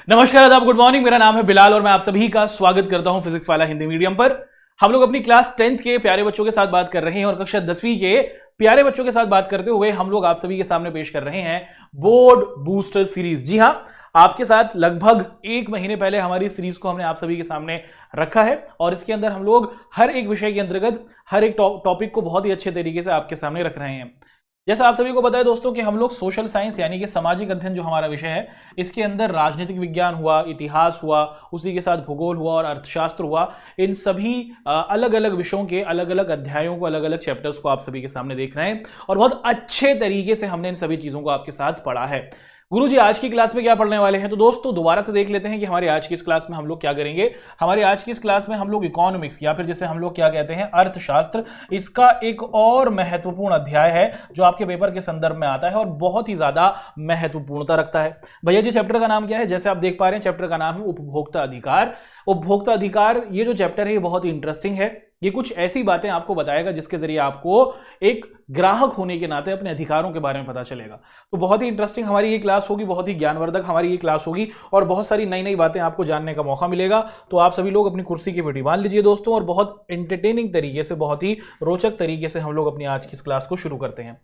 नमस्कार, आदाब, good morning. मेरा नाम है बिलाल और मैं आप सभी का स्वागत करता हूं फिजिक्स वाला हिंदी मीडियम पर। हम लोग अपनी क्लास 10th के प्यारे बच्चों के साथ बात कर रहे हैं और कक्षा 10वीं के प्यारे बच्चों के साथ बात करते हुए हम लोग आप सभी के सामने पेश कर रहे हैं बोर्ड बूस्टर सीरीज। जी हां, आपके साथ लगभग एक महीने पहले हमारी सीरीज को हमने आप सभी के सामने रखा है और इसके अंदर हम लोग हर एक विषय के अंतर्गत हर एक टॉपिक को बहुत ही अच्छे तरीके से आपके सामने रख रहे हैं। जैसा आप सभी को पता है दोस्तों कि हम लोग सोशल साइंस यानी कि सामाजिक अध्ययन जो हमारा विषय है, इसके अंदर राजनीतिक विज्ञान हुआ, इतिहास हुआ, उसी के साथ भूगोल हुआ और अर्थशास्त्र हुआ। इन सभी अलग अलग विषयों के अलग अलग अध्यायों को, अलग अलग चैप्टर्स को आप सभी के सामने देख रहे हैं और बहुत अच्छे तरीके से हमने इन सभी चीजों को आपके साथ पढ़ा है। गुरुजी आज की क्लास में क्या पढ़ने वाले हैं, तो दोस्तों दोबारा से देख लेते हैं कि हमारी आज की इस क्लास में हम लोग क्या करेंगे। हमारी आज की इस क्लास में हम लोग इकोनॉमिक्स या फिर जैसे हम लोग क्या कहते हैं अर्थशास्त्र, इसका एक और महत्वपूर्ण अध्याय है जो आपके पेपर के संदर्भ में आता है और बहुत ही ज्यादा महत्वपूर्णता रखता है। भैया जी चैप्टर का नाम क्या है, जैसे आप देख पा रहे हैं चैप्टर का नाम है उपभोक्ता अधिकार। उपभोक्ता अधिकार ये जो चैप्टर है ये बहुत ही इंटरेस्टिंग है। ये कुछ ऐसी बातें आपको बताएगा जिसके जरिए आपको एक ग्राहक होने के नाते अपने अधिकारों के बारे में पता चलेगा। तो बहुत ही इंटरेस्टिंग हमारी ये क्लास होगी, बहुत ही ज्ञानवर्धक हमारी ये क्लास होगी और बहुत सारी नई नई बातें आपको जानने का मौका मिलेगा। तो आप सभी लोग अपनी कुर्सी की पेटी बांध लीजिए दोस्तों और बहुत एंटरटेनिंग तरीके से, बहुत ही रोचक तरीके से हम लोग अपनी आज की इस क्लास को शुरू करते हैं।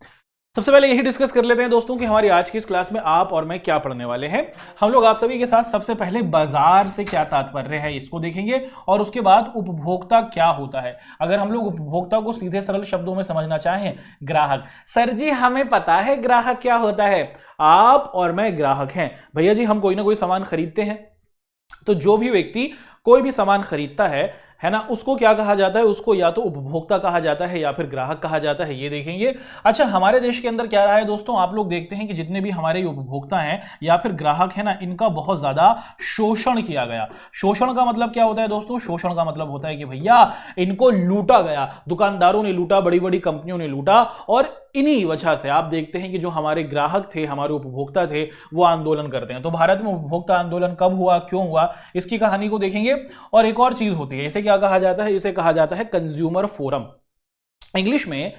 सबसे पहले यही डिस्कस कर लेते हैं दोस्तों कि हमारी आज की इस क्लास में आप और मैं क्या पढ़ने वाले हैं। हम लोग आप सभी के साथ सबसे पहले बाजार से क्या तात्पर्य है इसको देखेंगे और उसके बाद उपभोक्ता क्या होता है। अगर हम लोग उपभोक्ता को सीधे सरल शब्दों में समझना चाहें, ग्राहक। सर जी हमें पता है ग्राहक क्या होता है, आप और मैं ग्राहक हैं। भैया जी हम कोई ना कोई सामान खरीदते हैं, तो जो भी व्यक्ति कोई भी सामान खरीदता है ना, उसको क्या कहा जाता है, उसको या तो उपभोक्ता कहा जाता है या फिर ग्राहक कहा जाता है, ये देखेंगे। अच्छा, हमारे देश के अंदर क्या रहा है दोस्तों, आप लोग देखते हैं कि जितने भी हमारे उपभोक्ता हैं या फिर ग्राहक है ना, इनका बहुत ज्यादा शोषण किया गया। शोषण का मतलब क्या होता है दोस्तों, शोषण का मतलब होता है कि भैया इनको लूटा गया, दुकानदारों ने लूटा, बड़ी बड़ी कंपनियों ने लूटा और इन्हीं वजह से आप देखते हैं कि जो हमारे ग्राहक थे, हमारे उपभोक्ता थे, वो आंदोलन करते हैं। तो भारत में उपभोक्ता आंदोलन कब हुआ, क्यों हुआ, इसकी कहानी को देखेंगे। और एक और चीज होती है, इसे क्या कहा जाता है, इसे कहा जाता है कंज्यूमर फोरम। इंग्लिश में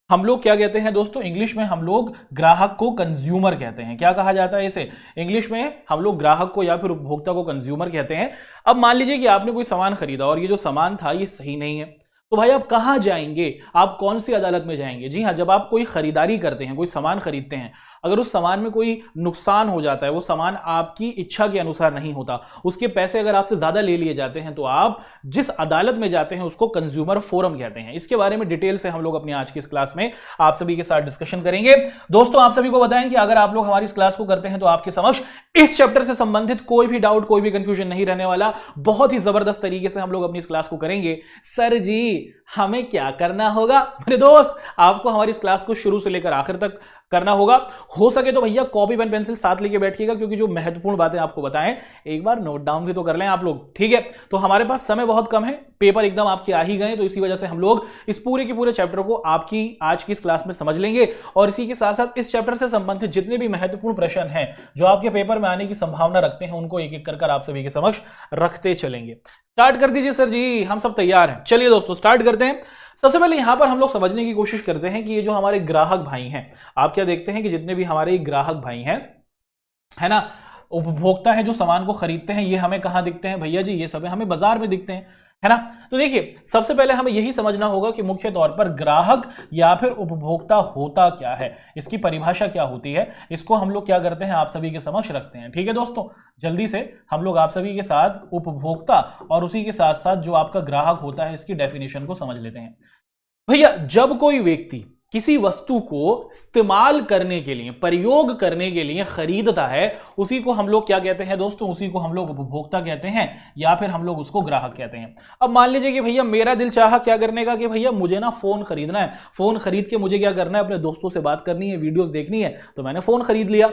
हम लोग क्या कहते हैं दोस्तों, इंग्लिश में हम लोग ग्राहक को कंज्यूमर कहते हैं। क्या कहा जाता है इसे, इंग्लिश में हम लोग ग्राहक को या फिर उपभोक्ता को कंज्यूमर कहते हैं। अब मान लीजिए कि आपने कोई सामान खरीदा और ये जो सामान था ये सही नहीं है, तो भाई आप कहां जाएंगे, आप कौन सी अदालत में जाएंगे। जी हां, जब आप कोई खरीदारी करते हैं, कोई सामान खरीदते हैं, अगर उस सामान में कोई नुकसान हो जाता है, वो सामान आपकी इच्छा के अनुसार नहीं होता, उसके पैसे अगर आपसे ज्यादा ले लिए जाते हैं, तो आप जिस अदालत में जाते हैं उसको कंज्यूमर फोरम कहते हैं। इसके बारे में डिटेल से हम लोग अपनी आज की इस क्लास में आप सभी के साथ डिस्कशन करेंगे। दोस्तों आप सभी को बताएं कि अगर आप लोग हमारी इस क्लास को करते हैं तो आपके समक्ष इस चैप्टर से संबंधित कोई भी डाउट, कोई भी कंफ्यूजन नहीं रहने वाला। बहुत ही जबरदस्त तरीके से हम लोग अपनी इस क्लास को करेंगे। सर जी हमें क्या करना होगा, मेरे दोस्त, आपको हमारी इस क्लास को शुरू से लेकर आखिर तक करना होगा। हो सके तो भैया कॉपी पेन पेंसिल साथ लेके बैठिएगा, क्योंकि जो महत्वपूर्ण बातें आपको बताएं एक बार नोट डाउन भी तो कर लें आप लोग, ठीक है। तो हमारे पास समय बहुत कम है, पेपर एकदम आपके आ ही गए, तो इसी वजह से हम लोग इस पूरे के पूरे चैप्टर को आपकी आज की इस क्लास में समझ लेंगे और इसी के साथ साथ इस चैप्टर से संबंधित जितने भी महत्वपूर्ण प्रश्न हैं जो आपके पेपर में आने की संभावना रखते हैं, उनको एक एक कर आप सभी के समक्ष रखते चलेंगे। स्टार्ट कर दीजिए सर जी, हम सब तैयार हैं। चलिए दोस्तों स्टार्ट करते हैं। सबसे पहले यहां पर हम लोग समझने की कोशिश करते हैं कि ये जो हमारे ग्राहक भाई हैं, आप क्या देखते हैं कि जितने भी हमारे ग्राहक भाई हैं, है ना, उपभोक्ता है जो सामान को खरीदते हैं, ये हमें कहां दिखते हैं भैया जी, ये सब हमें बाजार में दिखते हैं, है ना। तो देखिए सबसे पहले हमें यही समझना होगा कि मुख्य तौर पर ग्राहक या फिर उपभोक्ता होता क्या है, इसकी परिभाषा क्या होती है, इसको हम लोग क्या करते हैं आप सभी के समक्ष रखते हैं। ठीक है दोस्तों, जल्दी से हम लोग आप सभी के साथ उपभोक्ता और उसी के साथ साथ जो आपका ग्राहक होता है इसकी डेफिनेशन को समझ लेते हैं। भैया जब कोई व्यक्ति किसी वस्तु को इस्तेमाल करने के लिए, प्रयोग करने के लिए खरीदता है, उसी को हम लोग क्या कहते हैं दोस्तों, उसी को हम लोग उपभोक्ता कहते हैं या फिर हम लोग उसको ग्राहक कहते हैं। अब मान लीजिए कि भैया मेरा दिल चाहा क्या करने का कि भैया मुझे ना फोन खरीदना है, फोन खरीद के मुझे क्या करना है, अपने दोस्तों से बात करनी है, वीडियोस देखनी है, तो मैंने फोन खरीद लिया।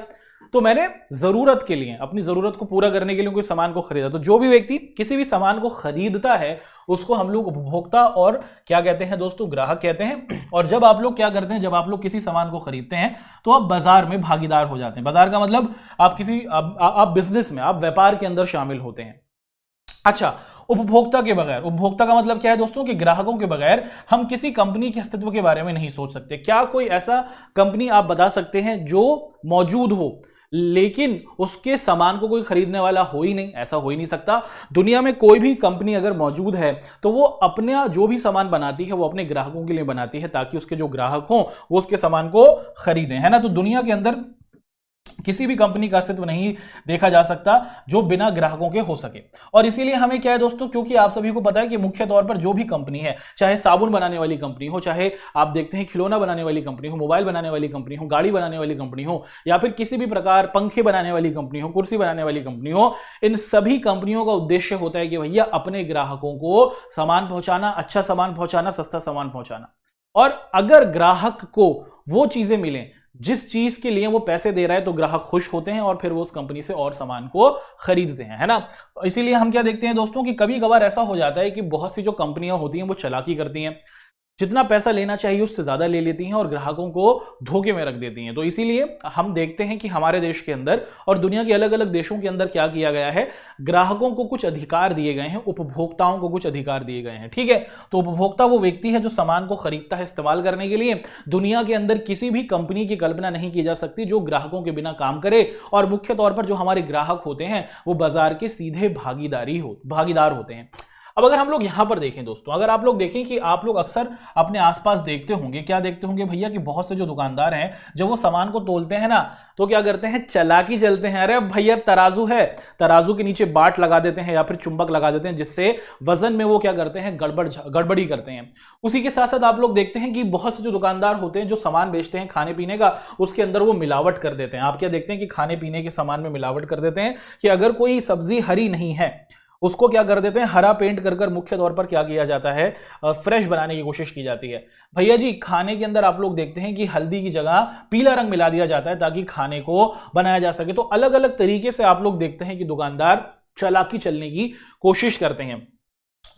तो मैंने जरूरत के लिए, अपनी जरूरत को पूरा करने के लिए कोई सामान को खरीदा। तो जो भी व्यक्ति किसी भी सामान को खरीदता है उसको हम लोग उपभोक्ता और क्या कहते हैं दोस्तों, ग्राहक कहते हैं। और जब आप लोग क्या करते हैं, जब आप लोग किसी सामान को खरीदते हैं तो आप बाजार में भागीदार हो जाते हैं। बाजार का मतलब आप किसी आप बिजनेस में, आप व्यापार के अंदर शामिल होते हैं। अच्छा, उपभोक्ता के बगैर, उपभोक्ता का मतलब क्या है दोस्तों कि ग्राहकों के बगैर हम किसी कंपनी के अस्तित्व के बारे में नहीं सोच सकते। क्या कोई ऐसा कंपनी आप बता सकते हैं जो मौजूद हो लेकिन उसके सामान को कोई खरीदने वाला हो ही नहीं, ऐसा हो ही नहीं सकता। दुनिया में कोई भी कंपनी अगर मौजूद है तो वो अपना जो भी सामान बनाती है वो अपने ग्राहकों के लिए बनाती है, ताकि उसके जो ग्राहक हों वो उसके सामान को खरीदें, है ना। तो दुनिया के अंदर किसी भी कंपनी का अस्तित्व नहीं देखा जा सकता जो बिना ग्राहकों के हो सके। और इसीलिए हमें क्या है दोस्तों, क्योंकि आप सभी को पता है कि मुख्य तौर पर जो भी कंपनी है, चाहे साबुन बनाने वाली कंपनी हो, चाहे आप देखते हैं खिलौना बनाने वाली कंपनी हो, मोबाइल बनाने वाली कंपनी हो, गाड़ी बनाने वाली कंपनी हो, या फिर किसी भी प्रकार पंखे बनाने वाली कंपनी हो, कुर्सी बनाने वाली कंपनी हो, इन सभी कंपनियों का उद्देश्य होता है कि भैया अपने ग्राहकों को सामान पहुंचाना, अच्छा सामान पहुंचाना, सस्ता सामान पहुंचाना। और अगर ग्राहक को वो चीजें मिलें जिस चीज के लिए वो पैसे दे रहा है तो ग्राहक खुश होते हैं और फिर वो उस कंपनी से और सामान को खरीदते हैं, है ना। इसीलिए हम क्या देखते हैं दोस्तों कि कभी कभार ऐसा हो जाता है कि बहुत सी जो कंपनियां होती हैं वो चालाकी करती हैं, जितना पैसा लेना चाहिए उससे ज्यादा ले लेती हैं और ग्राहकों को धोखे में रख देती हैं। तो इसीलिए हम देखते हैं कि हमारे देश के अंदर और दुनिया के अलग अलग देशों के अंदर क्या किया गया है, ग्राहकों को कुछ अधिकार दिए गए हैं, उपभोक्ताओं को कुछ अधिकार दिए गए हैं, ठीक है। तो उपभोक्ता वो व्यक्ति है जो सामान को खरीदता है इस्तेमाल करने के लिए। दुनिया के अंदर किसी भी कंपनी की कल्पना नहीं की जा सकती जो ग्राहकों के बिना काम करे, और मुख्य तौर पर जो हमारे ग्राहक होते हैं वो बाजार के सीधे भागीदार होते हैं। अब अगर हम लोग यहां पर देखें दोस्तों, अगर आप लोग देखें कि आप लोग अक्सर अपने आसपास देखते होंगे, क्या देखते होंगे भैया कि बहुत से जो दुकानदार हैं जब वो सामान को तोलते हैं ना तो क्या करते हैं, चालाकी चलते हैं। अरे भैया तराजू है, तराजू के नीचे बाट लगा देते हैं या फिर चुंबक लगा देते हैं, जिससे वजन में वो क्या करते हैं, गड़बड़ी करते हैं। उसी के साथ साथ आप लोग देखते हैं कि बहुत से जो दुकानदार होते हैं जो सामान बेचते हैं खाने पीने का, उसके अंदर वो मिलावट कर देते हैं। आप क्या देखते हैं कि खाने पीने के सामान में मिलावट कर देते हैं कि अगर कोई सब्जी हरी नहीं है उसको क्या कर देते हैं, हरा पेंट कर मुख्य तौर पर क्या किया जाता है, फ्रेश बनाने की कोशिश की जाती है। भैया जी खाने के अंदर आप लोग देखते हैं कि हल्दी की जगह पीला रंग मिला दिया जाता है ताकि खाने को बनाया जा सके। तो अलग अलग तरीके से आप लोग देखते हैं कि दुकानदार चालाकी चलने की कोशिश करते हैं,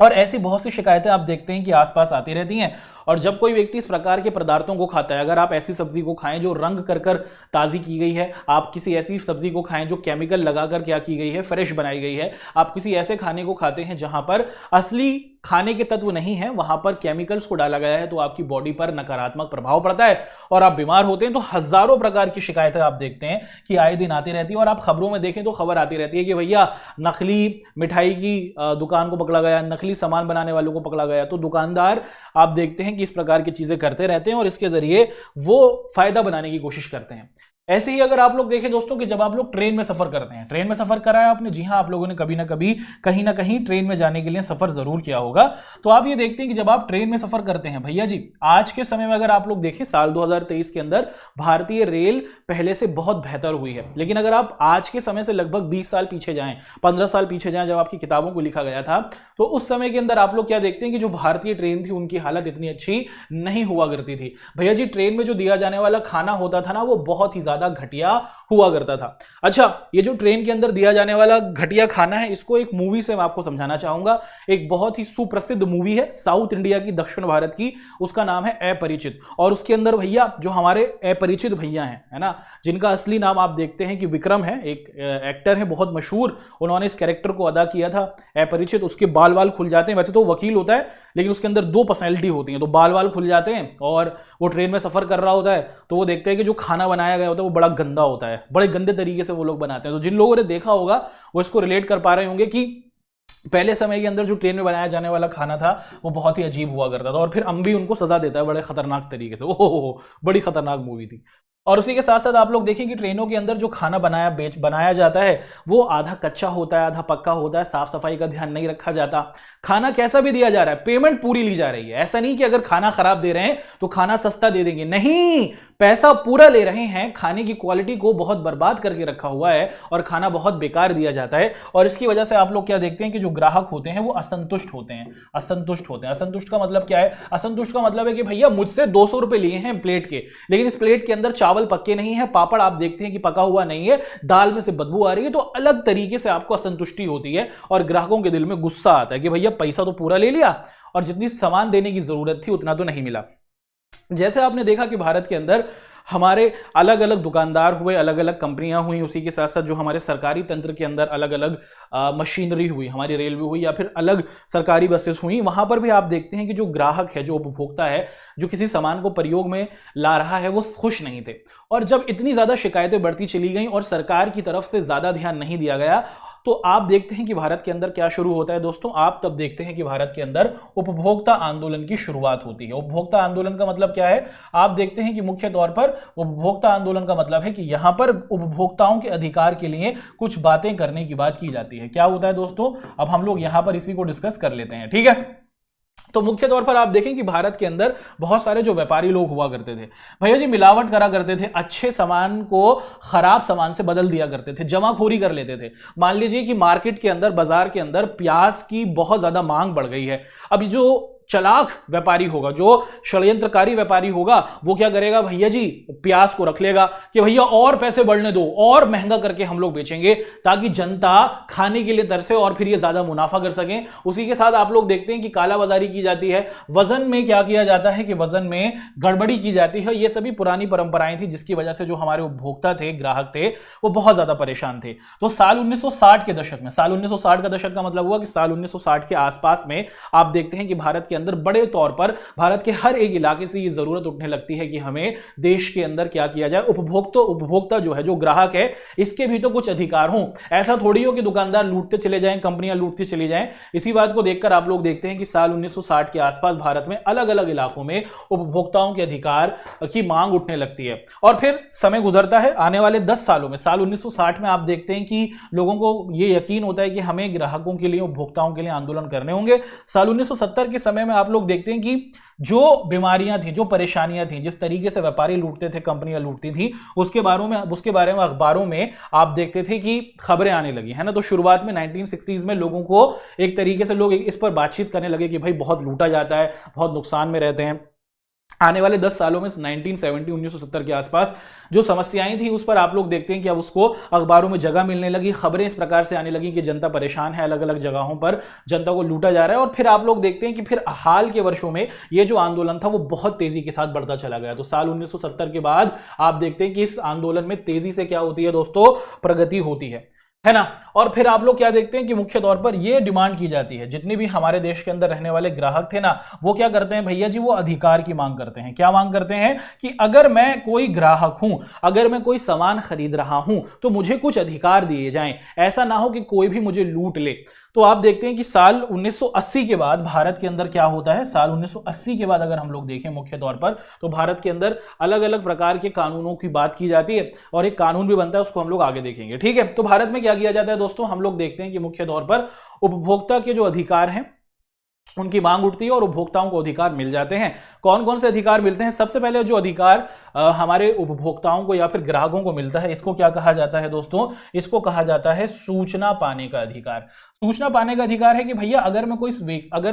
और ऐसी बहुत सी शिकायतें आप देखते हैं कि आसपास आती रहती हैं। और जब कोई व्यक्ति इस प्रकार के पदार्थों को खाता है, अगर आप ऐसी सब्जी को खाएं जो रंग कर ताजी की गई है, आप किसी ऐसी सब्जी को खाएं जो केमिकल लगाकर क्या की गई है, फ्रेश बनाई गई है, आप किसी ऐसे खाने को खाते हैं जहां पर असली खाने के तत्व नहीं है, वहां पर केमिकल्स को डाला गया है, तो आपकी बॉडी पर नकारात्मक प्रभाव पड़ता है और आप बीमार होते हैं। तो हजारों प्रकार की शिकायतें आप देखते हैं कि आए दिन आती रहती है, और आप खबरों में देखें तो खबर आती रहती है कि भैया नकली मिठाई की दुकान को पकड़ा गया, नकली सामान बनाने वालों को पकड़ा गया। तो दुकानदार आप देखते हैं कि इस प्रकार की चीजें करते रहते हैं और इसके जरिए वो फायदा बनाने की कोशिश करते हैं। ऐसे ही अगर आप लोग देखें दोस्तों कि जब आप लोग ट्रेन में सफर करते हैं, ट्रेन में सफर करा है आपने, जी हाँ, आप लोगों ने कभी ना कभी कहीं ना कहीं ट्रेन में जाने के लिए सफर जरूर किया होगा। तो आप ये देखते हैं कि जब आप ट्रेन में सफर करते हैं भैया जी, आज के समय में अगर आप लोग देखें साल 2023 के अंदर भारतीय रेल पहले से बहुत बेहतर हुई है। लेकिन अगर आप आज के समय से लगभग 20 साल पीछे जाएं, 15 साल पीछे जाएं, जब आपकी किताबों को लिखा गया था, तो उस समय के अंदर आप लोग क्या देखते हैं कि जो भारतीय ट्रेन थी उनकी हालत इतनी अच्छी नहीं हुआ करती थी। भैया जी ट्रेन में जो दिया जाने वाला खाना होता था ना, वो बहुत ही ज्यादा घटिया हुआ करता था। अच्छा, ये जो ट्रेन के अंदर दिया जाने वाला घटिया खाना है, इसको एक मूवी से मैं आपको समझाना चाहूंगा। एक बहुत ही सुप्रसिद्ध मूवी है साउथ इंडिया की, दक्षिण भारत की, उसका नाम है अपरिचित। और उसके अंदर भैया जो हमारे अपरिचित भैया हैं, है ना, जिनका असली नाम आप देखते हैं कि विक्रम है, एक एक्टर है बहुत मशहूर, उन्होंने इस कैरेक्टर को अदा किया था अपरिचित। उसके बाल वाल खुल जाते हैं, वैसे तो वकील होता है लेकिन उसके अंदर 2 पर्सनैलिटी होती हैं, तो बाल वाल खुल जाते हैं और वो ट्रेन में सफर कर रहा होता है। तो वो देखते हैं कि जो खाना बनाया गया होता है वो बड़ा गंदा होता है, बड़े गंदे तरीके से वो लोग बनाते हैं। तो जिन लोगों ने देखा होगा वो इसको रिलेट कर पा रहे होंगे कि पहले समय के अंदर जो ट्रेन में बनाया जाने वाला खाना था वो बहुत ही अजीब हुआ करता था, और फिर अम्बी उनको सजा देता है बड़े खतरनाक तरीके से। ओहो, बड़ी खतरनाक मूवी थी। और उसी के साथ साथ आप लोग देखें कि ट्रेनों के अंदर जो खाना बनाया जाता है वो आधा कच्चा होता है, आधा पक्का होता है, साफ सफाई का ध्यान नहीं रखा जाता। खाना कैसा भी दिया जा रहा है, पेमेंट पूरी ली जा रही है। ऐसा नहीं कि अगर खाना खराब दे रहे हैं तो खाना सस्ता दे देंगे, नहीं, पैसा पूरा ले रहे हैं। खाने की क्वालिटी को बहुत बर्बाद करके रखा हुआ है और खाना बहुत बेकार दिया जाता है। और इसकी वजह से आप लोग क्या देखते हैं कि जो ग्राहक होते हैं वो असंतुष्ट होते हैं। असंतुष्ट का मतलब क्या है? असंतुष्ट का मतलब है कि भैया मुझसे 200 रुपए लिए हैं प्लेट के, लेकिन इस प्लेट के अंदर चावल पक्के नहीं है, पापड़ आप देखते हैं कि पका हुआ नहीं है, दाल में से बदबू आ रही है। तो अलग तरीके से आपको असंतुष्टि होती है और ग्राहकों के दिल में गुस्सा आता है कि भैया पैसा तो पूरा ले लिया और जितनी सामान देने की जरूरत थी उतना तो नहीं मिला। जैसे आपने देखा कि भारत के अंदर हमारे अलग अलग दुकानदार हुए, अलग अलग कंपनियां हुई, उसी के साथ साथ जो हमारे सरकारी तंत्र के अंदर अलग अलग मशीनरी हुई, हमारी रेलवे हुई या फिर अलग सरकारी बसेस हुई, वहां पर भी आप देखते हैं कि जो ग्राहक है, जो उपभोक्ता है, जो किसी सामान को प्रयोग में ला रहा है, वो खुश नहीं थे। और जब इतनी ज्यादा शिकायतें बढ़ती चली गई और सरकार की तरफ से ज्यादा ध्यान नहीं दिया गया, तो आप देखते हैं कि भारत के अंदर क्या शुरू होता है दोस्तों। आप तब देखते हैं कि भारत के अंदर उपभोक्ता आंदोलन की शुरुआत होती है। उपभोक्ता आंदोलन का मतलब क्या है? आप देखते हैं कि मुख्य तौर पर उपभोक्ता आंदोलन का मतलब है कि यहां पर उपभोक्ताओं के अधिकार के लिए कुछ बातें करने की बात की जाती है। क्या होता है दोस्तों, अब हम लोग यहां पर इसी को डिस्कस कर लेते हैं, ठीक है। तो मुख्य तौर पर आप देखें कि भारत के अंदर बहुत सारे जो व्यापारी लोग हुआ करते थे, भैया जी मिलावट करा करते थे, अच्छे सामान को खराब सामान से बदल दिया करते थे, जमाखोरी कर लेते थे। मान लीजिए कि मार्केट के अंदर, बाजार के अंदर प्याज की बहुत ज्यादा मांग बढ़ गई है। अभी जो चालाक व्यापारी होगा, जो षड्यंत्रकारी व्यापारी होगा, वो क्या करेगा, भैया जी प्याज को रख लेगा कि भैया और पैसे बढ़ने दो, और महंगा करके हम लोग बेचेंगे ताकि जनता खाने के लिए तरसे और फिर ये ज्यादा मुनाफा कर सकें। उसी के साथ आप लोग देखते हैं कि कालाबाजारी की जाती है, वजन में क्या किया जाता है कि वजन में गड़बड़ी की जाती है। ये सभी पुरानी परंपराएं थी जिसकी वजह से जो हमारे उपभोक्ता थे, ग्राहक थे, वो बहुत ज्यादा परेशान थे। तो साल 1960 के दशक में, साल 1960 का दशक का मतलब हुआ कि साल 1960 के आसपास में आप देखते हैं कि भारत के अंदर बड़े तौर पर भारत के हर एक इलाके से ये जरूरत उठने लगती है कि हमें देश के अंदर क्या किया जाए, उपभोक्ता जो है, जो ग्राहक है, इसके भी तो कुछ अधिकार हों। ऐसा थोड़ी हो कि दुकानदार लूटते चले जाएं, कंपनियां लूटती चली जाएं। इसी बात को देखकर आप लोग देखते हैं कि साल 1960 के आसपास भारत में अलग अलग इलाकों में उपभोक्ताओं के अधिकार की मांग उठने लगती है। और फिर समय गुजरता है, आने वाले 10 सालों में, साल 1960 में आप देखते हैं कि लोगों को यह यकीन होता है कि हमें ग्राहकों के लिए, उपभोक्ताओं के लिए आंदोलन करने होंगे। साल 1970 के समय में आप लोग देखते हैं कि जो बीमारियां थी, जो परेशानियां थी, जिस तरीके से व्यापारी लूटते थे, कंपनियां लूटती थी, उसके बारे में अखबारों में आप देखते थे कि खबरें आने लगी, है ना। तो शुरुआत में 1960s में लोगों को एक तरीके से लोग इस पर बातचीत करने लगे कि भाई बहुत लूटा जाता है, बहुत नुकसान में रहते हैं। आने वाले 10 सालों में 1970 के आसपास जो समस्याएं थी उस पर आप लोग देखते हैं कि अब उसको अखबारों में जगह मिलने लगी, खबरें इस प्रकार से आने लगी कि जनता परेशान है, अलग अलग जगहों पर जनता को लूटा जा रहा है। और फिर आप लोग देखते हैं कि फिर हाल के वर्षों में ये जो आंदोलन था वो बहुत तेजी के साथ बढ़ता चला गया। तो साल 1970 के बाद आप देखते हैं कि इस आंदोलन में तेजी से क्या होती है दोस्तों, प्रगति होती है ना। और फिर आप लोग क्या देखते हैं कि मुख्य तौर पर यह डिमांड की जाती है, जितने भी हमारे देश के अंदर रहने वाले ग्राहक थे ना, वो क्या करते हैं भैया जी, वो अधिकार की मांग करते हैं। क्या मांग करते हैं कि अगर मैं कोई ग्राहक हूं, अगर मैं कोई सामान खरीद रहा हूं, तो मुझे कुछ अधिकार दिए जाएं, ऐसा ना हो कि कोई भी मुझे लूट ले। तो आप देखते हैं कि साल 1980 के बाद भारत के अंदर क्या होता है, साल 1980 के बाद अगर हम लोग देखें मुख्य तौर पर, तो भारत के अंदर अलग अलग प्रकार के कानूनों की बात की जाती है और एक कानून भी बनता है, उसको हम लोग आगे देखेंगे, ठीक है। तो भारत में क्या किया जाता है दोस्तों, हम लोग देखते हैं कि मुख्य तौर पर उपभोक्ता के जो अधिकार हैं उनकी मांग उठती है और उपभोक्ताओं को अधिकार मिल जाते हैं। कौन कौन से अधिकार मिलते हैं? सबसे पहले जो अधिकार हमारे उपभोक्ताओं को या फिर ग्राहकों को मिलता है, इसको क्या कहा जाता है दोस्तों, इसको कहा जाता है सूचना पाने का अधिकार। सूचना पाने का अधिकार है कि भैया अगर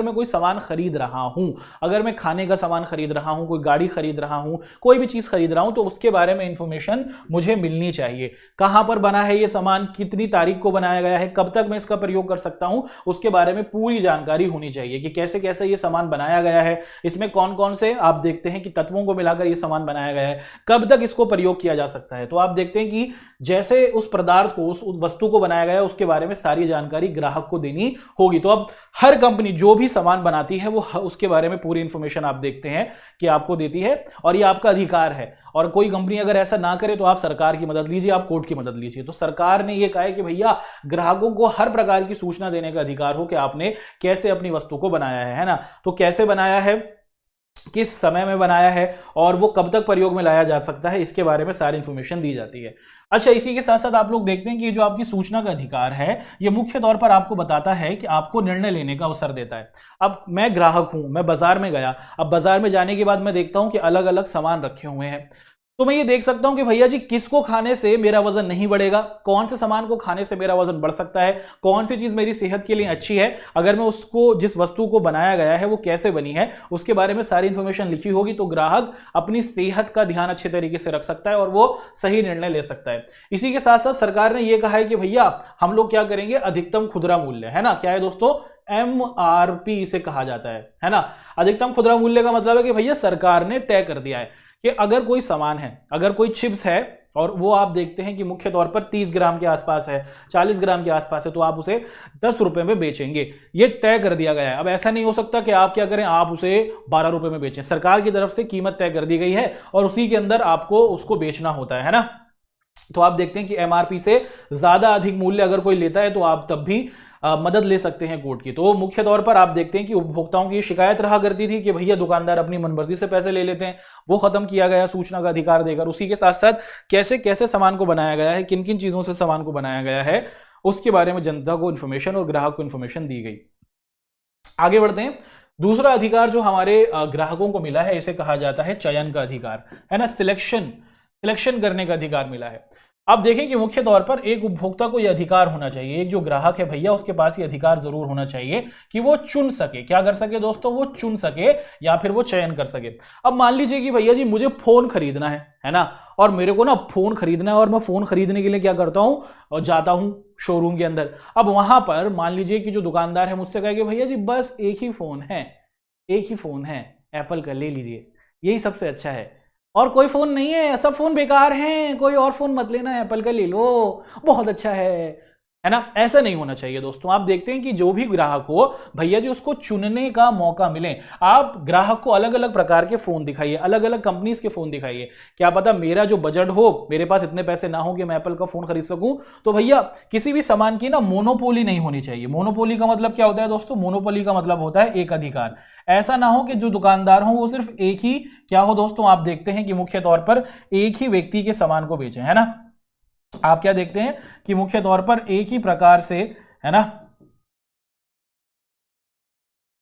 मैं कोई सामान खरीद रहा हूं, अगर मैं खाने का सामान खरीद रहा हूं, कोई गाड़ी खरीद रहा हूं, कोई भी चीज खरीद रहा हूं, तो उसके बारे में इंफॉर्मेशन मुझे मिलनी चाहिए। कहां पर बना है ये सामान, कितनी तारीख को बनाया गया है, कब तक मैं इसका प्रयोग कर सकता हूं, उसके बारे में पूरी जानकारी होनी चाहिए कि कैसे कैसे ये सामान बनाया गया है, इसमें कौन कौन से आप देखते हैं कि तत्वों को मिलाकर ये सामान बनाया गया है, कब तक इसको प्रयोग किया जा सकता है। तो आप देखते हैं कि जैसे उस पदार्थ को, उस वस्तु को बनाया गया है, उसके बारे में सारी जानकारी ग्राहक को देनी होगी। तो अब हर कंपनी जो भी सामान बनाती है वो उसके बारे में पूरी इंफॉर्मेशन आप देखते हैं कि आपको देती है और ये आपका अधिकार है। और कोई कंपनी अगर ऐसा ना करे तो आप सरकार की मदद लीजिए, आप कोर्ट की मदद लीजिए। तो सरकार ने यह कहा है कि भैया ग्राहकों को हर प्रकार की सूचना देने का अधिकार हो कि आपने कैसे अपनी वस्तु को बनाया है ना। तो कैसे बनाया है, किस समय में बनाया है और वो कब तक प्रयोग में लाया जा सकता है, इसके बारे में सारी इंफॉर्मेशन दी जाती है। अच्छा, इसी के साथ साथ आप लोग देखते हैं कि जो आपकी सूचना का अधिकार है ये मुख्य तौर पर आपको बताता है कि आपको निर्णय लेने का अवसर देता है। अब मैं ग्राहक हूं, मैं बाजार में गया, अब बाजार में जाने के बाद मैं देखता हूं कि अलग अलग सामान रखे हुए हैं, तो मैं ये देख सकता हूं कि भैया जी किसको खाने से मेरा वजन नहीं बढ़ेगा, कौन से सामान को खाने से मेरा वजन बढ़ सकता है, कौन सी चीज मेरी सेहत के लिए अच्छी है, अगर मैं उसको, जिस वस्तु को बनाया गया है वो कैसे बनी है, उसके बारे में सारी इंफॉर्मेशन लिखी होगी, तो ग्राहक अपनी सेहत का ध्यान अच्छे तरीके से रख सकता है और वो सही निर्णय ले सकता है। इसी के साथ साथ सरकार ने यह कहा है कि भैया हम लोग क्या करेंगे, अधिकतम खुदरा मूल्य, है ना, क्या है दोस्तों, MRP इसे कहा जाता है ना। अधिकतम खुदरा मूल्य का मतलब है कि भैया सरकार ने तय कर दिया है कि अगर कोई सामान है, अगर कोई चिप्स है और वो आप देखते हैं कि मुख्य तौर पर 30 ग्राम के आसपास है, 40 ग्राम के आसपास है, तो आप उसे 10 रुपए में बेचेंगे, ये तय कर दिया गया है। अब ऐसा नहीं हो सकता कि आप क्या करें, आप उसे 12 रुपए में बेचें। सरकार की तरफ से कीमत तय कर दी गई है और उसी के अंदर आपको उसको बेचना होता है ना। तो आप देखते हैं कि एमआरपी से ज्यादा अधिक मूल्य अगर कोई लेता है तो आप तब भी मदद ले सकते हैं कोर्ट की। तो मुख्य तौर पर आप देखते हैं कि उपभोक्ताओं की शिकायत रहा करती थी कि भैया दुकानदार अपनी मनमर्जी से पैसे ले लेते हैं, वो खत्म किया गया सूचना का अधिकार देकर। उसी के साथ साथ कैसे कैसे सामान को बनाया गया है, किन किन चीजों से सामान को बनाया गया है, उसके बारे में जनता को इन्फॉर्मेशन और ग्राहक को इन्फॉर्मेशन दी गई। आगे बढ़ते हैं। दूसरा अधिकार जो हमारे ग्राहकों को मिला है, इसे कहा जाता है चयन का अधिकार, है ना, सिलेक्शन करने का अधिकार मिला है। आप देखें कि मुख्य तौर पर एक उपभोक्ता को यह अधिकार होना चाहिए, एक जो ग्राहक है भैया उसके पास ये अधिकार जरूर होना चाहिए कि वो चुन सके। क्या कर सके दोस्तों, वो चुन सके या फिर वो चयन कर सके। अब मान लीजिए कि भैया जी मुझे फोन खरीदना है ना, और मेरे को ना फोन खरीदना है और मैं फोन खरीदने के लिए क्या करता हूं, और जाता हूं शोरूम के अंदर। अब वहां पर मान लीजिए कि जो दुकानदार है मुझसे कहे कि भैया जी बस एक ही फोन है, एप्पल का ले लीजिए, यही सबसे अच्छा है, और कोई फोन नहीं है, सब फोन बेकार हैं, कोई और फोन मत लेना, एप्पल का ले लो, बहुत अच्छा है ना। ऐसा नहीं होना चाहिए दोस्तों। आप देखते हैं कि जो भी ग्राहक हो भैया जी उसको चुनने का मौका मिले। आप ग्राहक को अलग अलग प्रकार के फोन दिखाइए, अलग अलग कंपनीज के फोन दिखाइए। क्या पता मेरा जो बजट हो, मेरे पास इतने पैसे ना हो कि मैं एप्पल का फोन खरीद सकूं, तो भैया किसी भी सामान की ना मोनोपोली नहीं होनी चाहिए। मोनोपोली का मतलब क्या होता है दोस्तों, मोनोपोली का मतलब होता है एक अधिकार। ऐसा ना हो कि जो दुकानदार हो वो सिर्फ एक ही क्या हो दोस्तों, आप देखते हैं कि मुख्य तौर पर एक ही व्यक्ति के सामान को बेचें, है ना। आप क्या देखते हैं कि मुख्य तौर पर एक ही प्रकार से, है ना,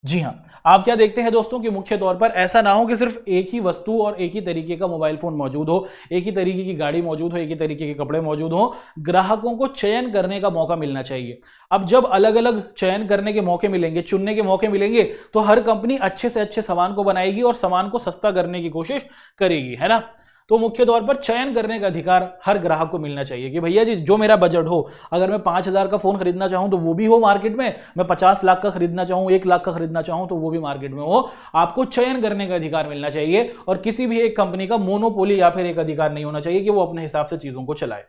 जी हां, आप क्या देखते हैं दोस्तों कि मुख्य तौर पर ऐसा ना हो कि सिर्फ एक ही वस्तु और एक ही तरीके का मोबाइल फोन मौजूद हो, एक ही तरीके की गाड़ी मौजूद हो, एक ही तरीके के कपड़े मौजूद हो। ग्राहकों को चयन करने का मौका मिलना चाहिए। अब जब अलग अलग चयन करने के मौके मिलेंगे, चुनने के मौके मिलेंगे, तो हर कंपनी अच्छे से अच्छे सामान को बनाएगी और सामान को सस्ता करने की कोशिश करेगी, है ना। तो मुख्य तौर पर चयन करने का अधिकार हर ग्राहक को मिलना चाहिए कि भैया जी जो मेरा बजट हो, अगर मैं 5,000 का फोन खरीदना चाहूं तो वो भी हो मार्केट में, मैं 50 लाख का खरीदना चाहूं, 1 लाख का खरीदना चाहूं तो वो भी मार्केट में हो। आपको चयन करने का अधिकार मिलना चाहिए और किसी भी एक कंपनी का मोनोपोली या फिर एक अधिकार नहीं होना चाहिए कि वो अपने हिसाब से चीजों को चलाए।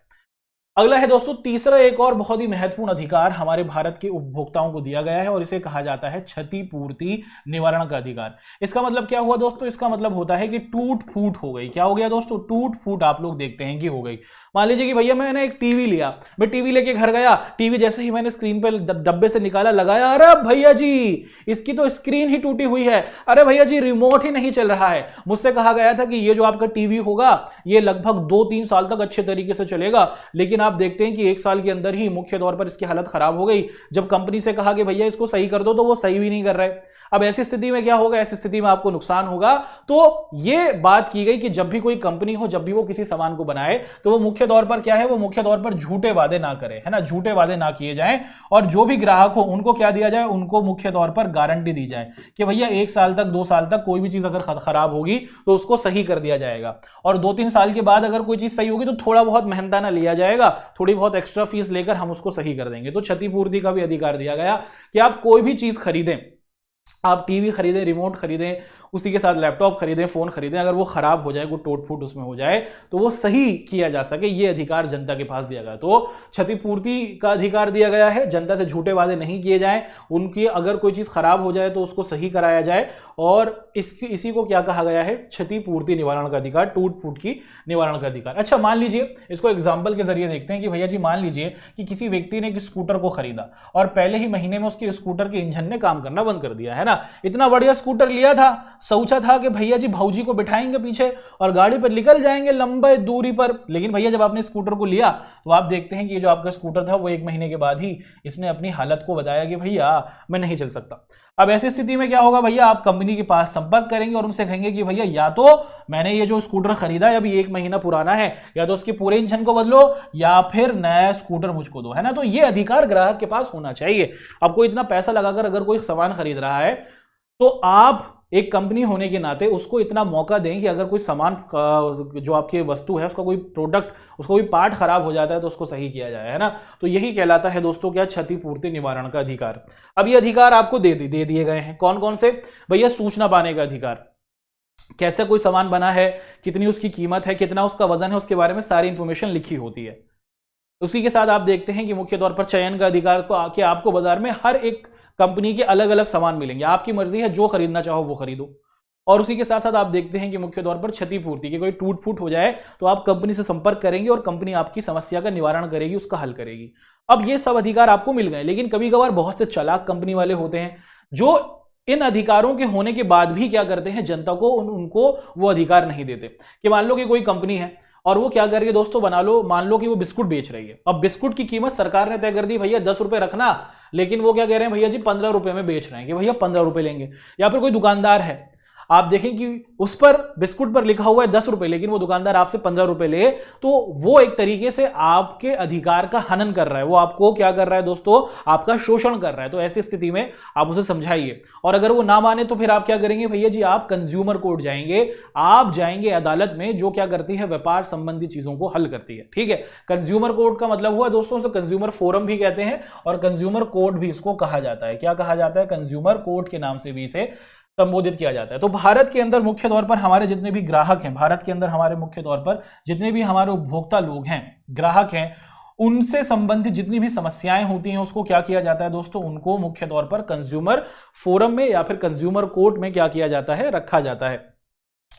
अगला है दोस्तों तीसरा, एक और बहुत ही महत्वपूर्ण अधिकार हमारे भारत के उपभोक्ताओं को दिया गया है और इसे कहा जाता है क्षतिपूर्ति निवारण का अधिकार। इसका मतलब क्या हुआ दोस्तों, इसका मतलब होता है कि टूट फूट हो गई। क्या हो गया दोस्तों, टूट फूट आप लोग देखते हैं कि हो गई। मान लीजिए कि भैया मैंने एक टीवी लिया, मैं टीवी लेके घर गया, टीवी जैसे ही मैंने स्क्रीन पे डब्बे से निकाला, लगाया, अरे भैया जी इसकी तो स्क्रीन ही टूटी हुई है, अरे भैया जी रिमोट ही नहीं चल रहा है। मुझसे कहा गया था कि ये जो आपका टीवी होगा ये लगभग 2-3 साल तक अच्छे तरीके से चलेगा, लेकिन आप देखते हैं कि 1 साल के अंदर ही मुख्य तौर पर इसकी हालत खराब हो गई। जब कंपनी से कहा कि भैया इसको सही कर दो तो वो सही भी नहीं कर रहे। अब ऐसी स्थिति में क्या होगा, ऐसी स्थिति में आपको नुकसान होगा। तो ये बात की गई कि जब भी कोई कंपनी हो, जब भी वो किसी सामान को बनाए, तो वो मुख्य तौर पर क्या है, वो मुख्य तौर पर झूठे वादे ना करे, है ना, झूठे वादे ना किए जाएं। और जो भी ग्राहक हो उनको क्या दिया जाए, उनको मुख्य तौर पर गारंटी दी जाए कि भैया 1 साल तक 2 साल तक कोई भी चीज अगर खराब होगी तो उसको सही कर दिया जाएगा, और 2-3 साल के बाद अगर कोई चीज सही होगी तो थोड़ा बहुत मेहनताना लिया जाएगा, थोड़ी बहुत एक्स्ट्रा फीस लेकर हम उसको सही कर देंगे। तो क्षतिपूर्ति का भी अधिकार दिया गया कि आप कोई भी चीज खरीदें, आप टीवी खरीदें, रिमोट खरीदें, उसी के साथ लैपटॉप खरीदें, फोन खरीदें, अगर वो खराब हो जाए, कोई टूट फूट उसमें हो जाए, तो वो सही किया जा सके, ये अधिकार जनता के पास दिया गया। तो क्षतिपूर्ति का अधिकार दिया गया है, जनता से झूठे वादे नहीं किए जाएं, उनकी अगर कोई चीज खराब हो जाए तो उसको सही कराया जाए, और इसी को क्या कहा गया है, क्षतिपूर्ति निवारण का अधिकार, टूट फूट की निवारण का अधिकार। अच्छा मान लीजिए, इसको एग्जाम्पल के जरिए देखते हैं कि भैया जी मान लीजिए कि किसी व्यक्ति ने एक स्कूटर को खरीदा और पहले ही महीने में उसके स्कूटर के इंजन ने काम करना बंद कर दिया, है ना। इतना बढ़िया स्कूटर लिया था, सोचा था कि भैया जी भौजी को बिठाएंगे पीछे और गाड़ी पर निकल जाएंगे लंबे दूरी पर, लेकिन भैया जब आपने स्कूटर को लिया तो आप देखते हैं कि ये जो आपका स्कूटर था वो 1 महीने के बाद ही इसने अपनी हालत को बताया कि भैया मैं नहीं चल सकता। अब ऐसी स्थिति में क्या होगा भैया, आप कंपनी के पास संपर्क करेंगे और उनसे कहेंगे कि भैया या तो मैंने ये जो स्कूटर खरीदा है अभी 1 महीना पुराना है, या तो उसके पूरे इंजन को बदलो या फिर नया स्कूटर मुझको दो, है ना। तो ये अधिकार ग्राहक के पास होना चाहिए। आपको इतना पैसा लगाकर अगर कोई सामान खरीद रहा है तो आप एक कंपनी होने के नाते उसको इतना मौका दें कि अगर कोई सामान जो आपकी वस्तु है, उसका कोई प्रोडक्ट, उसका कोई पार्ट खराब हो जाता है तो उसको सही किया जाए, है ना। तो यही कहलाता है दोस्तों क्या, क्षतिपूर्ति निवारण का अधिकार। अब ये अधिकार आपको दे दिए गए हैं, कौन कौन से भैया, सूचना पाने का अधिकार, कैसे कोई सामान बना है, कितनी उसकी कीमत है, कितना उसका वजन है, उसके बारे में सारी इंफॉर्मेशन लिखी होती है। उसी के साथ आप देखते हैं कि मुख्य तौर पर चयन का अधिकार को आके आपको बाजार में हर एक कंपनी के अलग अलग सामान मिलेंगे, आपकी मर्जी है जो खरीदना चाहो वो खरीदो। और उसी के साथ साथ आप देखते हैं कि मुख्य तौर पर क्षतिपूर्ति की कोई टूट फूट हो जाए तो आप कंपनी से संपर्क करेंगे और कंपनी आपकी समस्या का निवारण करेगी, उसका हल करेगी। अब ये सब अधिकार आपको मिल गए, लेकिन कभी कभार बहुत से चालाक कंपनी वाले होते हैं जो इन अधिकारों के होने के बाद भी क्या करते हैं, जनता को उनको वो अधिकार नहीं देते। कि मान लो कि कोई कंपनी है और वो क्या कर रही है दोस्तों, मान लो कि वो बिस्कुट बेच रही है। अब बिस्कुट की कीमत सरकार ने तय कर दी, भैया 10 रुपए रखना, लेकिन वो क्या कह रहे हैं, भैया जी 15 रुपए में बेच रहे हैं कि भैया 15 रुपए लेंगे। या फिर कोई दुकानदार है, आप देखें कि उस पर बिस्कुट पर लिखा हुआ है 10 रुपए, लेकिन वो दुकानदार आपसे 15 रुपए ले, तो वो एक तरीके से आपके अधिकार का हनन कर रहा है। वो आपको क्या कर रहा है दोस्तों, आपका शोषण कर रहा है। तो ऐसी स्थिति में आप उसे समझाइए, और अगर वो ना माने तो फिर आप क्या करेंगे, भैया जी आप कंज्यूमर कोर्ट जाएंगे, आप जाएंगे अदालत में, जो क्या करती है, व्यापार संबंधी चीजों को हल करती है। ठीक है, कंज्यूमर कोर्ट का मतलब हुआ दोस्तों, उसे कंज्यूमर फोरम भी कहते हैं और कंज्यूमर कोर्ट भी इसको कहा जाता है। क्या कहा जाता है, कंज्यूमर कोर्ट के नाम से भी इसे संबोधित किया जाता है। तो भारत के अंदर मुख्य तौर पर हमारे जितने भी ग्राहक हैं, भारत के अंदर हमारे मुख्य तौर पर जितने भी हमारे उपभोक्ता लोग हैं, ग्राहक हैं, उनसे संबंधित जितनी भी समस्याएं होती हैं उसको क्या किया जाता है दोस्तों, उनको मुख्य तौर पर कंज्यूमर फोरम में या फिर कंज्यूमर कोर्ट में क्या किया जाता है, रखा जाता है।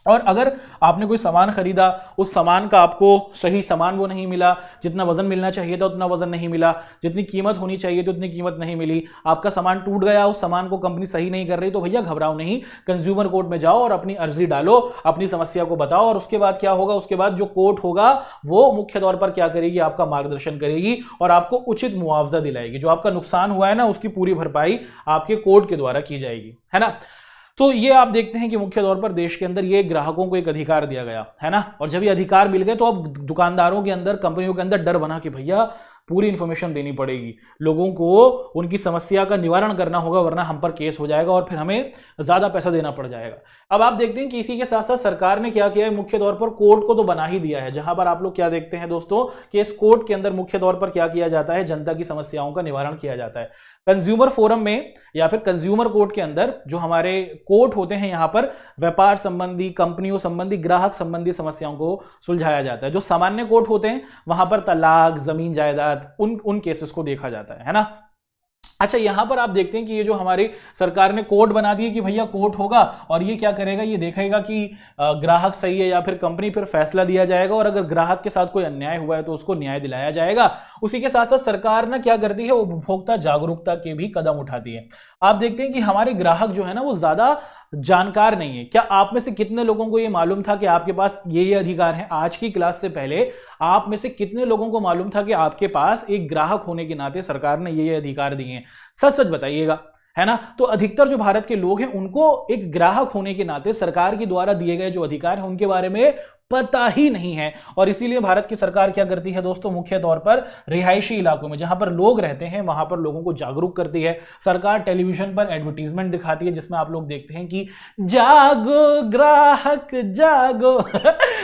और अगर आपने कोई सामान खरीदा, उस सामान का आपको सही सामान वो नहीं मिला, जितना वजन मिलना चाहिए था उतना वजन नहीं मिला, जितनी कीमत होनी चाहिए थी उतनी कीमत नहीं मिली, आपका सामान टूट गया, उस सामान को कंपनी सही नहीं कर रही, तो भैया घबराओ नहीं, कंज्यूमर कोर्ट में जाओ और अपनी अर्जी डालो, अपनी समस्या को बताओ। और उसके बाद क्या होगा, उसके बाद जो कोर्ट होगा वो मुख्य तौर पर क्या करेगी, आपका मार्गदर्शन करेगी और आपको उचित मुआवजा दिलाएगी। जो आपका नुकसान हुआ है ना, उसकी पूरी भरपाई आपके कोर्ट के द्वारा की जाएगी, है ना। तो ये आप देखते हैं कि मुख्य तौर पर देश के अंदर ये ग्राहकों को एक अधिकार दिया गया है ना। और जब ये अधिकार मिल गए तो अब दुकानदारों के अंदर, कंपनियों के अंदर डर बना कि भैया पूरी इंफॉर्मेशन देनी पड़ेगी, लोगों को उनकी समस्या का निवारण करना होगा, वरना हम पर केस हो जाएगा और फिर हमें ज्यादा पैसा देना पड़ जाएगा। अब आप देखते हैं कि इसी के साथ साथ सरकार ने क्या किया है, मुख्य तौर पर कोर्ट को तो बना ही दिया है, जहां पर आप लोग क्या देखते हैं दोस्तों कि इस कोर्ट के अंदर मुख्य तौर पर क्या किया जाता है, जनता की समस्याओं का निवारण किया जाता है। कंज्यूमर फोरम में या फिर कंज्यूमर कोर्ट के अंदर जो हमारे कोर्ट होते हैं, यहां पर व्यापार संबंधी, कंपनियों संबंधी, ग्राहक संबंधी समस्याओं को सुलझाया जाता है। जो सामान्य कोर्ट होते हैं वहां पर तलाक, जमीन जायदाद, उन केसेस को देखा जाता है ना। अच्छा, यहां पर आप देखते हैं कि ये जो हमारी सरकार ने कोर्ट बना दिए कि भैया कोर्ट होगा और ये क्या करेगा, ये देखेगा कि ग्राहक सही है या फिर कंपनी, फिर फैसला दिया जाएगा और अगर ग्राहक के साथ कोई अन्याय हुआ है तो उसको न्याय दिलाया जाएगा। उसी के साथ साथ सरकार ना क्या करती है, उपभोक्ता जागरूकता के भी कदम उठाती है। आप देखते हैं कि हमारे ग्राहक जो है ना वो ज्यादा जानकार नहीं है। क्या आप में से कितने लोगों को यह मालूम था कि आपके पास ये अधिकार है? आज की क्लास से पहले आप में से कितने लोगों को मालूम था कि आपके पास एक ग्राहक होने के नाते सरकार ने ये अधिकार दिए हैं? सच सच बताइएगा, है ना। तो अधिकतर जो भारत के लोग हैं उनको एक ग्राहक होने के नाते सरकार के द्वारा दिए गए जो अधिकार हैं उनके बारे में पता ही नहीं है। और इसीलिए भारत की सरकार क्या करती है दोस्तों, मुख्य तौर पर रिहायशी इलाकों में जहां पर लोग रहते हैं वहां पर लोगों को जागरूक करती है। सरकार टेलीविजन पर एडवर्टीजमेंट दिखाती है जिसमें आप लोग देखते हैं कि जागो ग्राहक जागो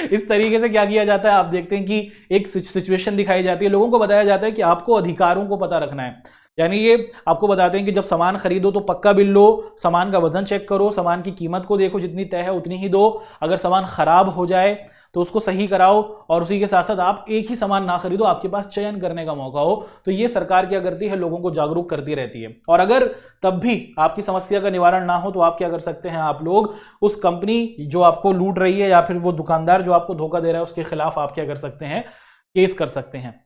इस तरीके से क्या किया जाता है, आप देखते हैं कि एक सिचुएशन दिखाई जाती है, लोगों को बताया जाता है कि आपको अधिकारों को पता रखना है। यानी ये आपको बताते हैं कि जब सामान खरीदो तो पक्का बिल लो, सामान का वजन चेक करो, सामान की कीमत को देखो, जितनी तय है उतनी ही दो, अगर सामान खराब हो जाए तो उसको सही कराओ, और उसी के साथ साथ आप एक ही सामान ना खरीदो, आपके पास चयन करने का मौका हो। तो ये सरकार क्या करती है, लोगों को जागरूक करती रहती है। और अगर तब भी आपकी समस्या का निवारण ना हो तो आप क्या कर सकते हैं, आप लोग उस कंपनी जो आपको लूट रही है या फिर वो दुकानदार जो आपको धोखा दे रहा है उसके खिलाफ आप क्या कर सकते हैं, केस कर सकते हैं।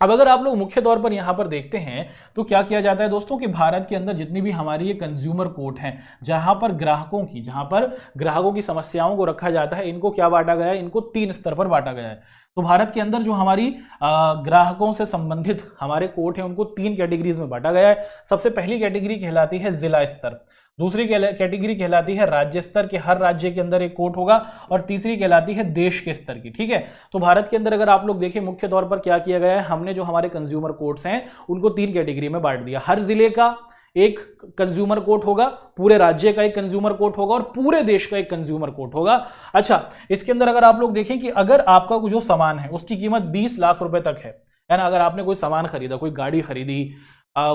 अब अगर आप लोग मुख्य तौर पर यहां पर देखते हैं तो क्या किया जाता है दोस्तों कि भारत के अंदर जितनी भी हमारी ये कंज्यूमर कोर्ट हैं, जहां पर ग्राहकों की समस्याओं को रखा जाता है, इनको क्या बांटा गया है, इनको 3 स्तर पर बांटा गया है। तो भारत के अंदर जो हमारी ग्राहकों से संबंधित हमारे कोर्ट हैं उनको 3 कैटेगरीज में बांटा गया है। सबसे पहली कैटेगरी कहलाती है जिला स्तर, दूसरी कैटेगरी कहलाती है राज्य स्तर के, हर राज्य के अंदर एक कोर्ट होगा, और तीसरी कहलाती है देश के स्तर की। ठीक है, तो भारत के अंदर अगर आप लोग देखें मुख्य तौर पर क्या किया गया है, हमने जो हमारे कंज्यूमर कोर्ट्स हैं उनको 3 कैटेगरी में बांट दिया। हर जिले का एक कंज्यूमर कोर्ट होगा, पूरे राज्य का एक कंज्यूमर कोर्ट होगा और पूरे देश का एक कंज्यूमर कोर्ट होगा। अच्छा, इसके अंदर अगर आप लोग देखें कि अगर आपका जो सामान है उसकी कीमत 20 लाख रुपए तक है ना, अगर आपने कोई सामान खरीदा, कोई गाड़ी खरीदी,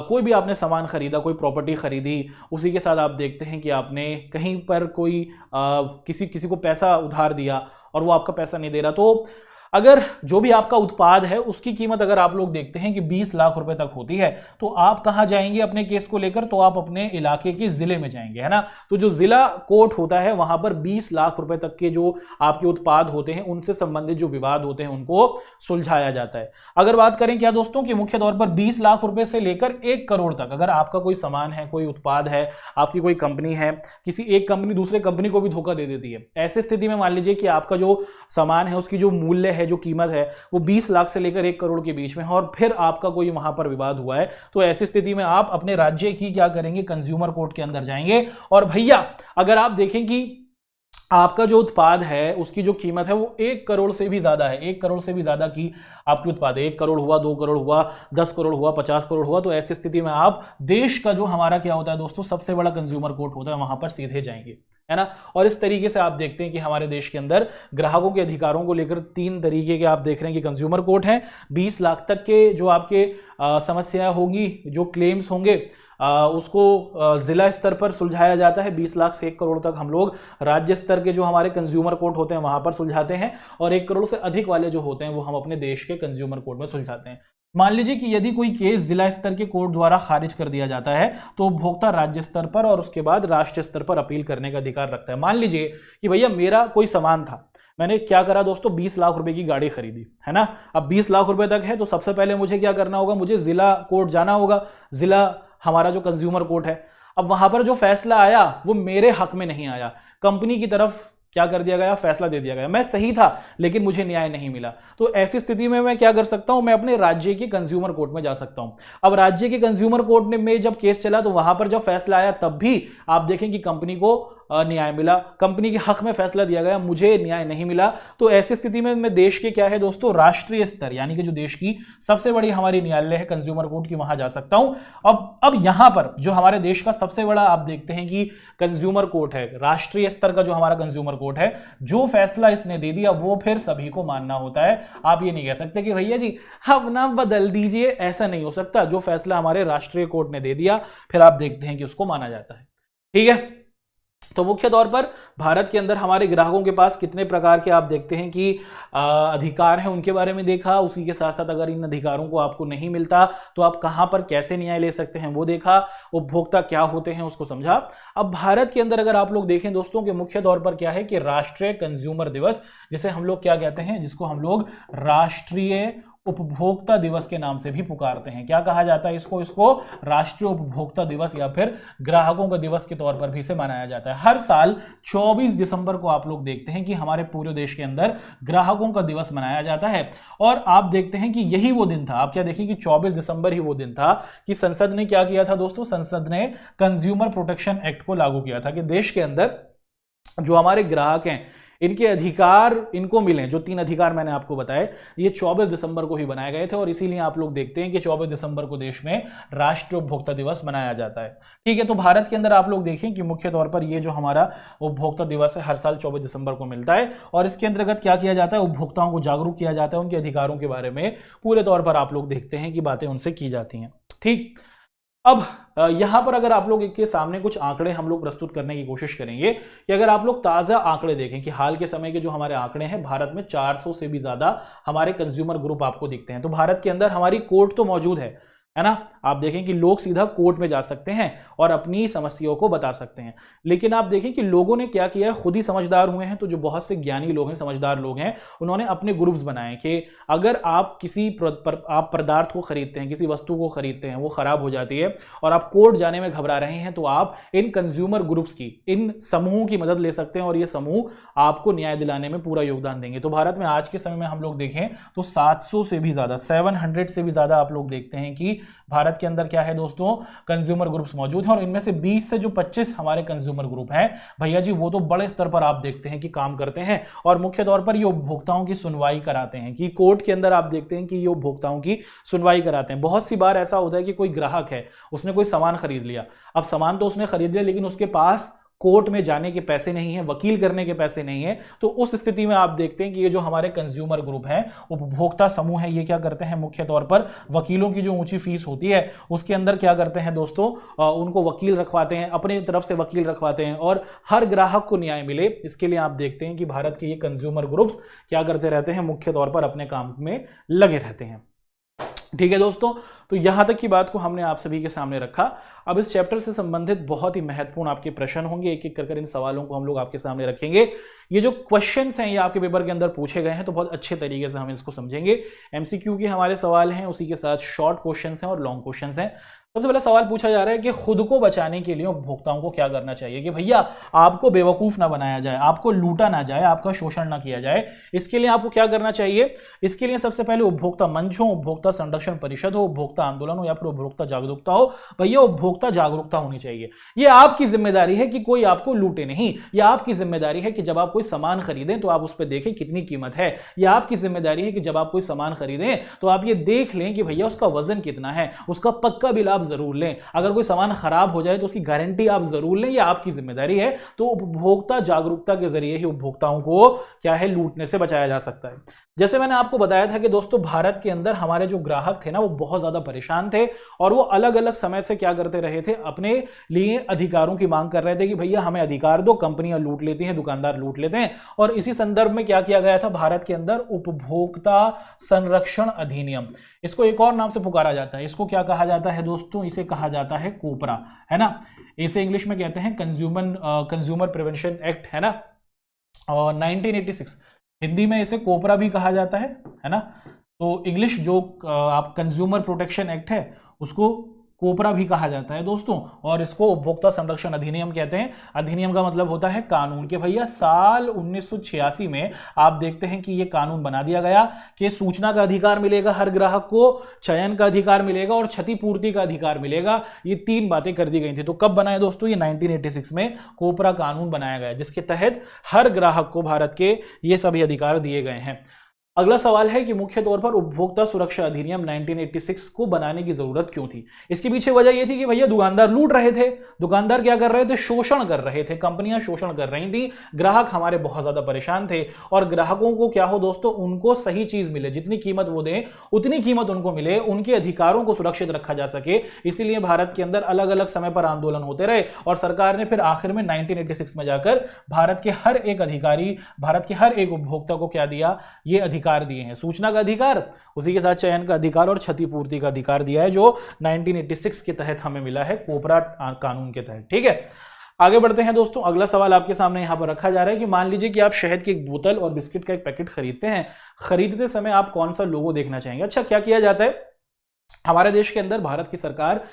कोई भी आपने सामान खरीदा, कोई प्रॉपर्टी खरीदी, उसी के साथ आप देखते हैं कि आपने कहीं पर कोई किसी को पैसा उधार दिया और वो आपका पैसा नहीं दे रहा, तो अगर जो भी आपका उत्पाद है उसकी कीमत अगर आप लोग देखते हैं कि 20 लाख रुपए तक होती है, तो आप कहां जाएंगे अपने केस को लेकर? तो आप अपने इलाके के जिले में जाएंगे, है ना। तो जो जिला कोर्ट होता है वहां पर 20 लाख रुपए तक के जो आपके उत्पाद होते हैं, उनसे संबंधित जो विवाद होते हैं, उनको सुलझाया जाता है। अगर बात करें क्या दोस्तों कि मुख्य तौर पर 20 लाख रुपए से लेकर 1 करोड़ तक, अगर आपका कोई सामान है, कोई उत्पाद है, आपकी कोई कंपनी है, किसी एक कंपनी दूसरे कंपनी को भी धोखा दे देती है, ऐसी स्थिति में मान लीजिए कि आपका जो सामान है उसकी जो मूल्य है, जो कीमत है, वो 20 लाख से लेकर 1 करोड़ के बीच में है, और फिर आपका कोई वहां पर विवाद हुआ है, तो ऐसी स्थिति में आप अपने राज्य की क्या करेंगे? कंज्यूमर कोर्ट के अंदर जाएंगे। और भैया अगर आप देखें कि आपका जो उत्पाद है उसकी जो कीमत है वो 1 करोड़ से भी ज्यादा है, 1 करोड़ से भी ज्यादा की आपकी उत्पाद है, 1 करोड़ हुआ, 2 करोड़ हुआ, 10 करोड़ हुआ, 50 करोड़ हुआ, तो ऐसी स्थिति में आप देश का जो हमारा क्या होता है दोस्तों, सबसे बड़ा कंज्यूमर कोर्ट होता है, वहां पर सीधे जाएंगे, है ना। और इस तरीके से आप देखते हैं कि हमारे देश के अंदर ग्राहकों के अधिकारों को लेकर 3 तरीके के आप देख रहे हैं कि कंज्यूमर कोर्ट है। 20 लाख तक के जो आपके समस्याएं होंगी, जो क्लेम्स होंगे, उसको जिला स्तर पर सुलझाया जाता है। 20 लाख से 1 करोड़ तक हम लोग राज्य स्तर के जो हमारे कंज्यूमर कोर्ट होते हैं वहां पर सुलझाते हैं, और 1 करोड़ से अधिक वाले जो होते हैं वो हम अपने देश के कंज्यूमर कोर्ट में सुलझाते हैं। मान लीजिए कि यदि कोई केस जिला स्तर के कोर्ट द्वारा खारिज कर दिया जाता है, तो उपभोक्ता राज्य स्तर पर और उसके बाद राष्ट्रीय स्तर पर अपील करने का अधिकार रखता है। मान लीजिए कि भैया मेरा कोई सामान था, मैंने क्या करा दोस्तों, 20 लाख रुपए की गाड़ी खरीदी, है ना। अब 20 लाख रुपए तक है, तो सबसे पहले मुझे क्या करना होगा? मुझे जिला कोर्ट जाना होगा, जिला हमारा जो कंज्यूमर कोर्ट है। अब वहां पर जो फैसला आया वो मेरे हक में नहीं आया, कंपनी की तरफ क्या कर दिया गया? फैसला दे दिया गया। मैं सही था लेकिन मुझे न्याय नहीं मिला, तो ऐसी स्थिति में मैं क्या कर सकता हूं? मैं अपने राज्य के कंज्यूमर कोर्ट में जा सकता हूं। अब राज्य के कंज्यूमर कोर्ट में जब केस चला, तो वहां पर जब फैसला आया तब भी आप देखें कि कंपनी को न्याय मिला, कंपनी के हक में फैसला दिया गया, मुझे न्याय नहीं मिला। तो ऐसी स्थिति में मैं देश के क्या है दोस्तों, राष्ट्रीय स्तर, यानी कि जो देश की सबसे बड़ी हमारी न्यायालय है कंज्यूमर कोर्ट की, वहां जा सकता हूं। अब यहां पर जो हमारे देश का सबसे बड़ा आप देखते हैं कि कंज्यूमर कोर्ट है, राष्ट्रीय स्तर का जो हमारा कंज्यूमर कोर्ट है, जो फैसला इसने दे दिया वो फिर सभी को मानना होता है। आप ये नहीं कह सकते कि भैया जी अब ना बदल दीजिए, ऐसा नहीं हो सकता। जो फैसला हमारे राष्ट्रीय कोर्ट ने दे दिया फिर आप देखते हैं कि उसको माना जाता है, ठीक है। तो मुख्य तौर पर भारत के अंदर हमारे ग्राहकों के पास कितने प्रकार के आप देखते हैं कि अधिकार हैं, उनके बारे में देखा। उसी के साथ साथ अगर इन अधिकारों को आपको नहीं मिलता तो आप कहां पर कैसे न्याय ले सकते हैं वो देखा। उपभोक्ता क्या होते हैं उसको समझा। अब भारत के अंदर अगर आप लोग देखें दोस्तों कि मुख्य तौर पर क्या है कि राष्ट्रीय कंज्यूमर दिवस, जिसे हम लोग क्या कहते हैं, जिसको हम लोग राष्ट्रीय उपभोक्ता दिवस के नाम से भी पुकारते हैं। क्या कहा जाता है इसको राष्ट्रीय उपभोक्ता दिवस या फिर ग्राहकों का दिवस के तौर पर भी इसे मनाया जाता है। हर साल 24 दिसंबर को आप लोग देखते हैं कि हमारे पूरे देश के अंदर ग्राहकों का दिवस मनाया जाता है। और आप देखते हैं कि यही वो दिन था, आप क्या देखें कि 24 दिसंबर ही वो दिन था कि संसद ने क्या किया था दोस्तों, संसद ने कंज्यूमर प्रोटेक्शन एक्ट को लागू किया था कि देश के अंदर जो हमारे ग्राहक हैं इनके अधिकार इनको मिलें। जो 3 अधिकार मैंने आपको बताए ये 24 दिसंबर को ही बनाए गए थे, और इसीलिए आप लोग देखते हैं कि 24 दिसंबर को देश में राष्ट्रीय उपभोक्ता दिवस मनाया जाता है, ठीक है। तो भारत के अंदर आप लोग देखें कि मुख्य तौर पर ये जो हमारा उपभोक्ता दिवस है हर साल 24 दिसंबर को मिलता है, और इसके अंतर्गत क्या किया जाता है, उपभोक्ताओं को जागरूक किया जाता है, उनके अधिकारों के बारे में पूरे तौर पर आप लोग देखते हैं कि बातें उनसे की जाती हैं, ठीक। अब यहां पर अगर आप लोग के सामने कुछ आंकड़े हम लोग प्रस्तुत करने की कोशिश करेंगे कि अगर आप लोग ताजा आंकड़े देखें कि हाल के समय के जो हमारे आंकड़े हैं, भारत में 400 से भी ज्यादा हमारे कंज्यूमर ग्रुप आपको दिखते हैं। तो भारत के अंदर हमारी कोर्ट तो मौजूद है ना। आप देखें कि लोग सीधा कोर्ट में जा सकते हैं और अपनी समस्याओं को बता सकते हैं। लेकिन आप देखें कि लोगों ने क्या किया है, खुद ही समझदार हुए हैं। तो जो बहुत से ज्ञानी लोग हैं, समझदार लोग हैं, उन्होंने अपने ग्रुप्स बनाए कि अगर आप किसी आप पदार्थ को खरीदते हैं, किसी वस्तु को खरीदते हैं, वो खराब हो जाती है और आप कोर्ट जाने में घबरा रहे हैं, तो आप इन कंज्यूमर ग्रुप्स की, इन समूहों की मदद ले सकते हैं और ये समूह आपको न्याय दिलाने में पूरा योगदान देंगे। तो भारत में आज के समय में हम लोग देखें तो 700 से भी ज्यादा, 700 से भी ज्यादा आप लोग देखते हैं कि भारत के अंदर क्या है दोस्तों, कंज्यूमर ग्रुप्स मौजूद हैं। और इनमें से 20 से जो 25 हमारे कंज्यूमर ग्रुप हैं भैया जी, वो तो बड़े स्तर पर आप देखते हैं कि काम करते हैं और मुख्य तौर पर ये उपभोक्ताओं की सुनवाई कराते हैं। कि कोर्ट के अंदर आप देखते हैं कि ये उपभोक्ताओं की सुनवाई कराते हैं। बहुत सी बार ऐसा होता है कि कोई ग्राहक है, उसने कोई सामान खरीद लिया, अब सामान तो उसने खरीद लिया लेकिन उसके पास कोर्ट में जाने के पैसे नहीं है, वकील करने के पैसे नहीं है, तो उस स्थिति में आप देखते हैं कि ये जो हमारे कंज्यूमर ग्रुप है, उपभोक्ता समूह है, ये क्या करते हैं, मुख्य तौर पर वकीलों की जो ऊंची फीस होती है उसके अंदर क्या करते हैं दोस्तों, उनको वकील रखवाते हैं, अपनी तरफ से वकील रखवाते हैं और हर ग्राहक को न्याय मिले, इसके लिए आप देखते हैं कि भारत के ये कंज्यूमर ग्रुप्स क्या करते रहते हैं, मुख्य तौर पर अपने काम में लगे रहते हैं। ठीक है दोस्तों, तो यहां तक की बात को हमने आप सभी के सामने रखा। अब इस चैप्टर से संबंधित बहुत ही महत्वपूर्ण आपके प्रश्न होंगे, एक एक कर इन सवालों को हम लोग आपके सामने रखेंगे। ये जो क्वेश्चंस हैं ये आपके पेपर के अंदर पूछे गए हैं, तो बहुत अच्छे तरीके से हम इसको समझेंगे। एमसीक्यू के हमारे सवाल हैं, उसी के साथ शॉर्ट क्वेश्चंस हैं और लॉन्ग क्वेश्चंस हैं। सबसे पहला सवाल पूछा जा रहा है कि खुद को बचाने के लिए उपभोक्ताओं को क्या करना चाहिए, कि भैया आपको बेवकूफ ना बनाया जाए, आपको लूटा ना जाए, आपका शोषण ना किया जाए, इसके लिए आपको क्या करना चाहिए। इसके लिए सबसे पहले उपभोक्ता मंच हो, उपभोक्ता संरक्षण परिषद हो, उपभोक्ता आंदोलन हो या फिर उपभोक्ता जागरूकता हो। भैया उपभोक्ता जागरूकता होनी चाहिए। ये आपकी जिम्मेदारी है कि कोई आपको लूटे नहीं। यह आपकी जिम्मेदारी है कि जब आप कोई सामान खरीदें तो आप उस पर देखें कितनी कीमत है। यह आपकी जिम्मेदारी है कि जब आप कोई सामान खरीदें तो आप ये देख लें कि भैया उसका वजन कितना है, उसका पक्का बिल आप जरूर लें। अगर कोई सामान खराब हो जाए तो उसकी गारंटी आप जरूर लें, यह आपकी जिम्मेदारी है। तो उपभोक्ता जागरूकता के जरिए ही उपभोक्ताओं को क्या है, लूटने से बचाया जा सकता है। जैसे मैंने आपको बताया था कि दोस्तों भारत के अंदर हमारे जो ग्राहक थे ना वो बहुत ज्यादा परेशान थे और वो अलग अलग समय से क्या करते रहे थे, अपने लिए अधिकारों की मांग कर रहे थे कि भैया हमें अधिकार दो, कंपनियां लूट लेती हैं, दुकानदार लूट लेते हैं। और इसी संदर्भ में क्या किया गया था, भारत के अंदर उपभोक्ता संरक्षण अधिनियम, इसको एक और नाम से पुकारा जाता है। इसको क्या कहा जाता है दोस्तों, इसे कहा जाता है कोपरा, है ना। इसे इंग्लिश में कहते हैं कंज्यूमर प्रिवेंशन एक्ट, है ना, और 1986 हिंदी में इसे कोपरा भी कहा जाता है ना। तो इंग्लिश जो आप कंज्यूमर प्रोटेक्शन एक्ट है उसको कोपरा भी कहा जाता है दोस्तों, और इसको उपभोक्ता संरक्षण अधिनियम कहते हैं। अधिनियम का मतलब होता है कानून, के भैया साल 1986 में आप देखते हैं कि ये कानून बना दिया गया कि सूचना का अधिकार मिलेगा हर ग्राहक को, चयन का अधिकार मिलेगा और क्षतिपूर्ति का अधिकार मिलेगा। ये तीन बातें कर दी गई थी। तो कब बनाया दोस्तों, ये 1986 में कोपरा कानून बनाया गया, जिसके तहत हर ग्राहक को भारत के ये सभी अधिकार दिए गए हैं। अगला सवाल है कि मुख्य तौर पर उपभोक्ता सुरक्षा अधिनियम 1986 को बनाने की जरूरत क्यों थी। इसके पीछे वजह यह थी कि भैया दुकानदार लूट रहे थे, दुकानदार क्या कर रहे थे, शोषण कर रहे थे, कंपनियां शोषण कर रही थी, ग्राहक हमारे बहुत ज्यादा परेशान थे। और ग्राहकों को क्या हो दोस्तों, उनको सही चीज मिले, जितनी कीमत वो दें उतनी कीमत उनको मिले, उनके अधिकारों को सुरक्षित रखा जा सके। इसीलिए भारत के अंदर अलग अलग समय पर आंदोलन होते रहे और सरकार ने फिर आखिर में 1986 में जाकर भारत के हर एक अधिकारी, भारत के हर एक उपभोक्ता को क्या दिया, ये अधिकार दिए हैं, सूचना का अधिकार, उसी के साथ चयन का अधिकार और क्षतिपूर्ति का अधिकार दिया है, जो 1986 के तहत हमें मिला है, कोपरा कानून के तहत। ठीक है, आगे बढ़ते हैं दोस्तों। अगला सवाल आपके सामने यहां पर रखा जा रहा है कि मान लीजिए कि आप शहद की एक बोतल और बिस्किट का एक पैकेट खरीदते हैं, खरीदते समय आप कौन सा लोगो देखना चाहेंगे। अच्छा, क्या किया जाता है हमारे देश के अंदर, भारत की सरकार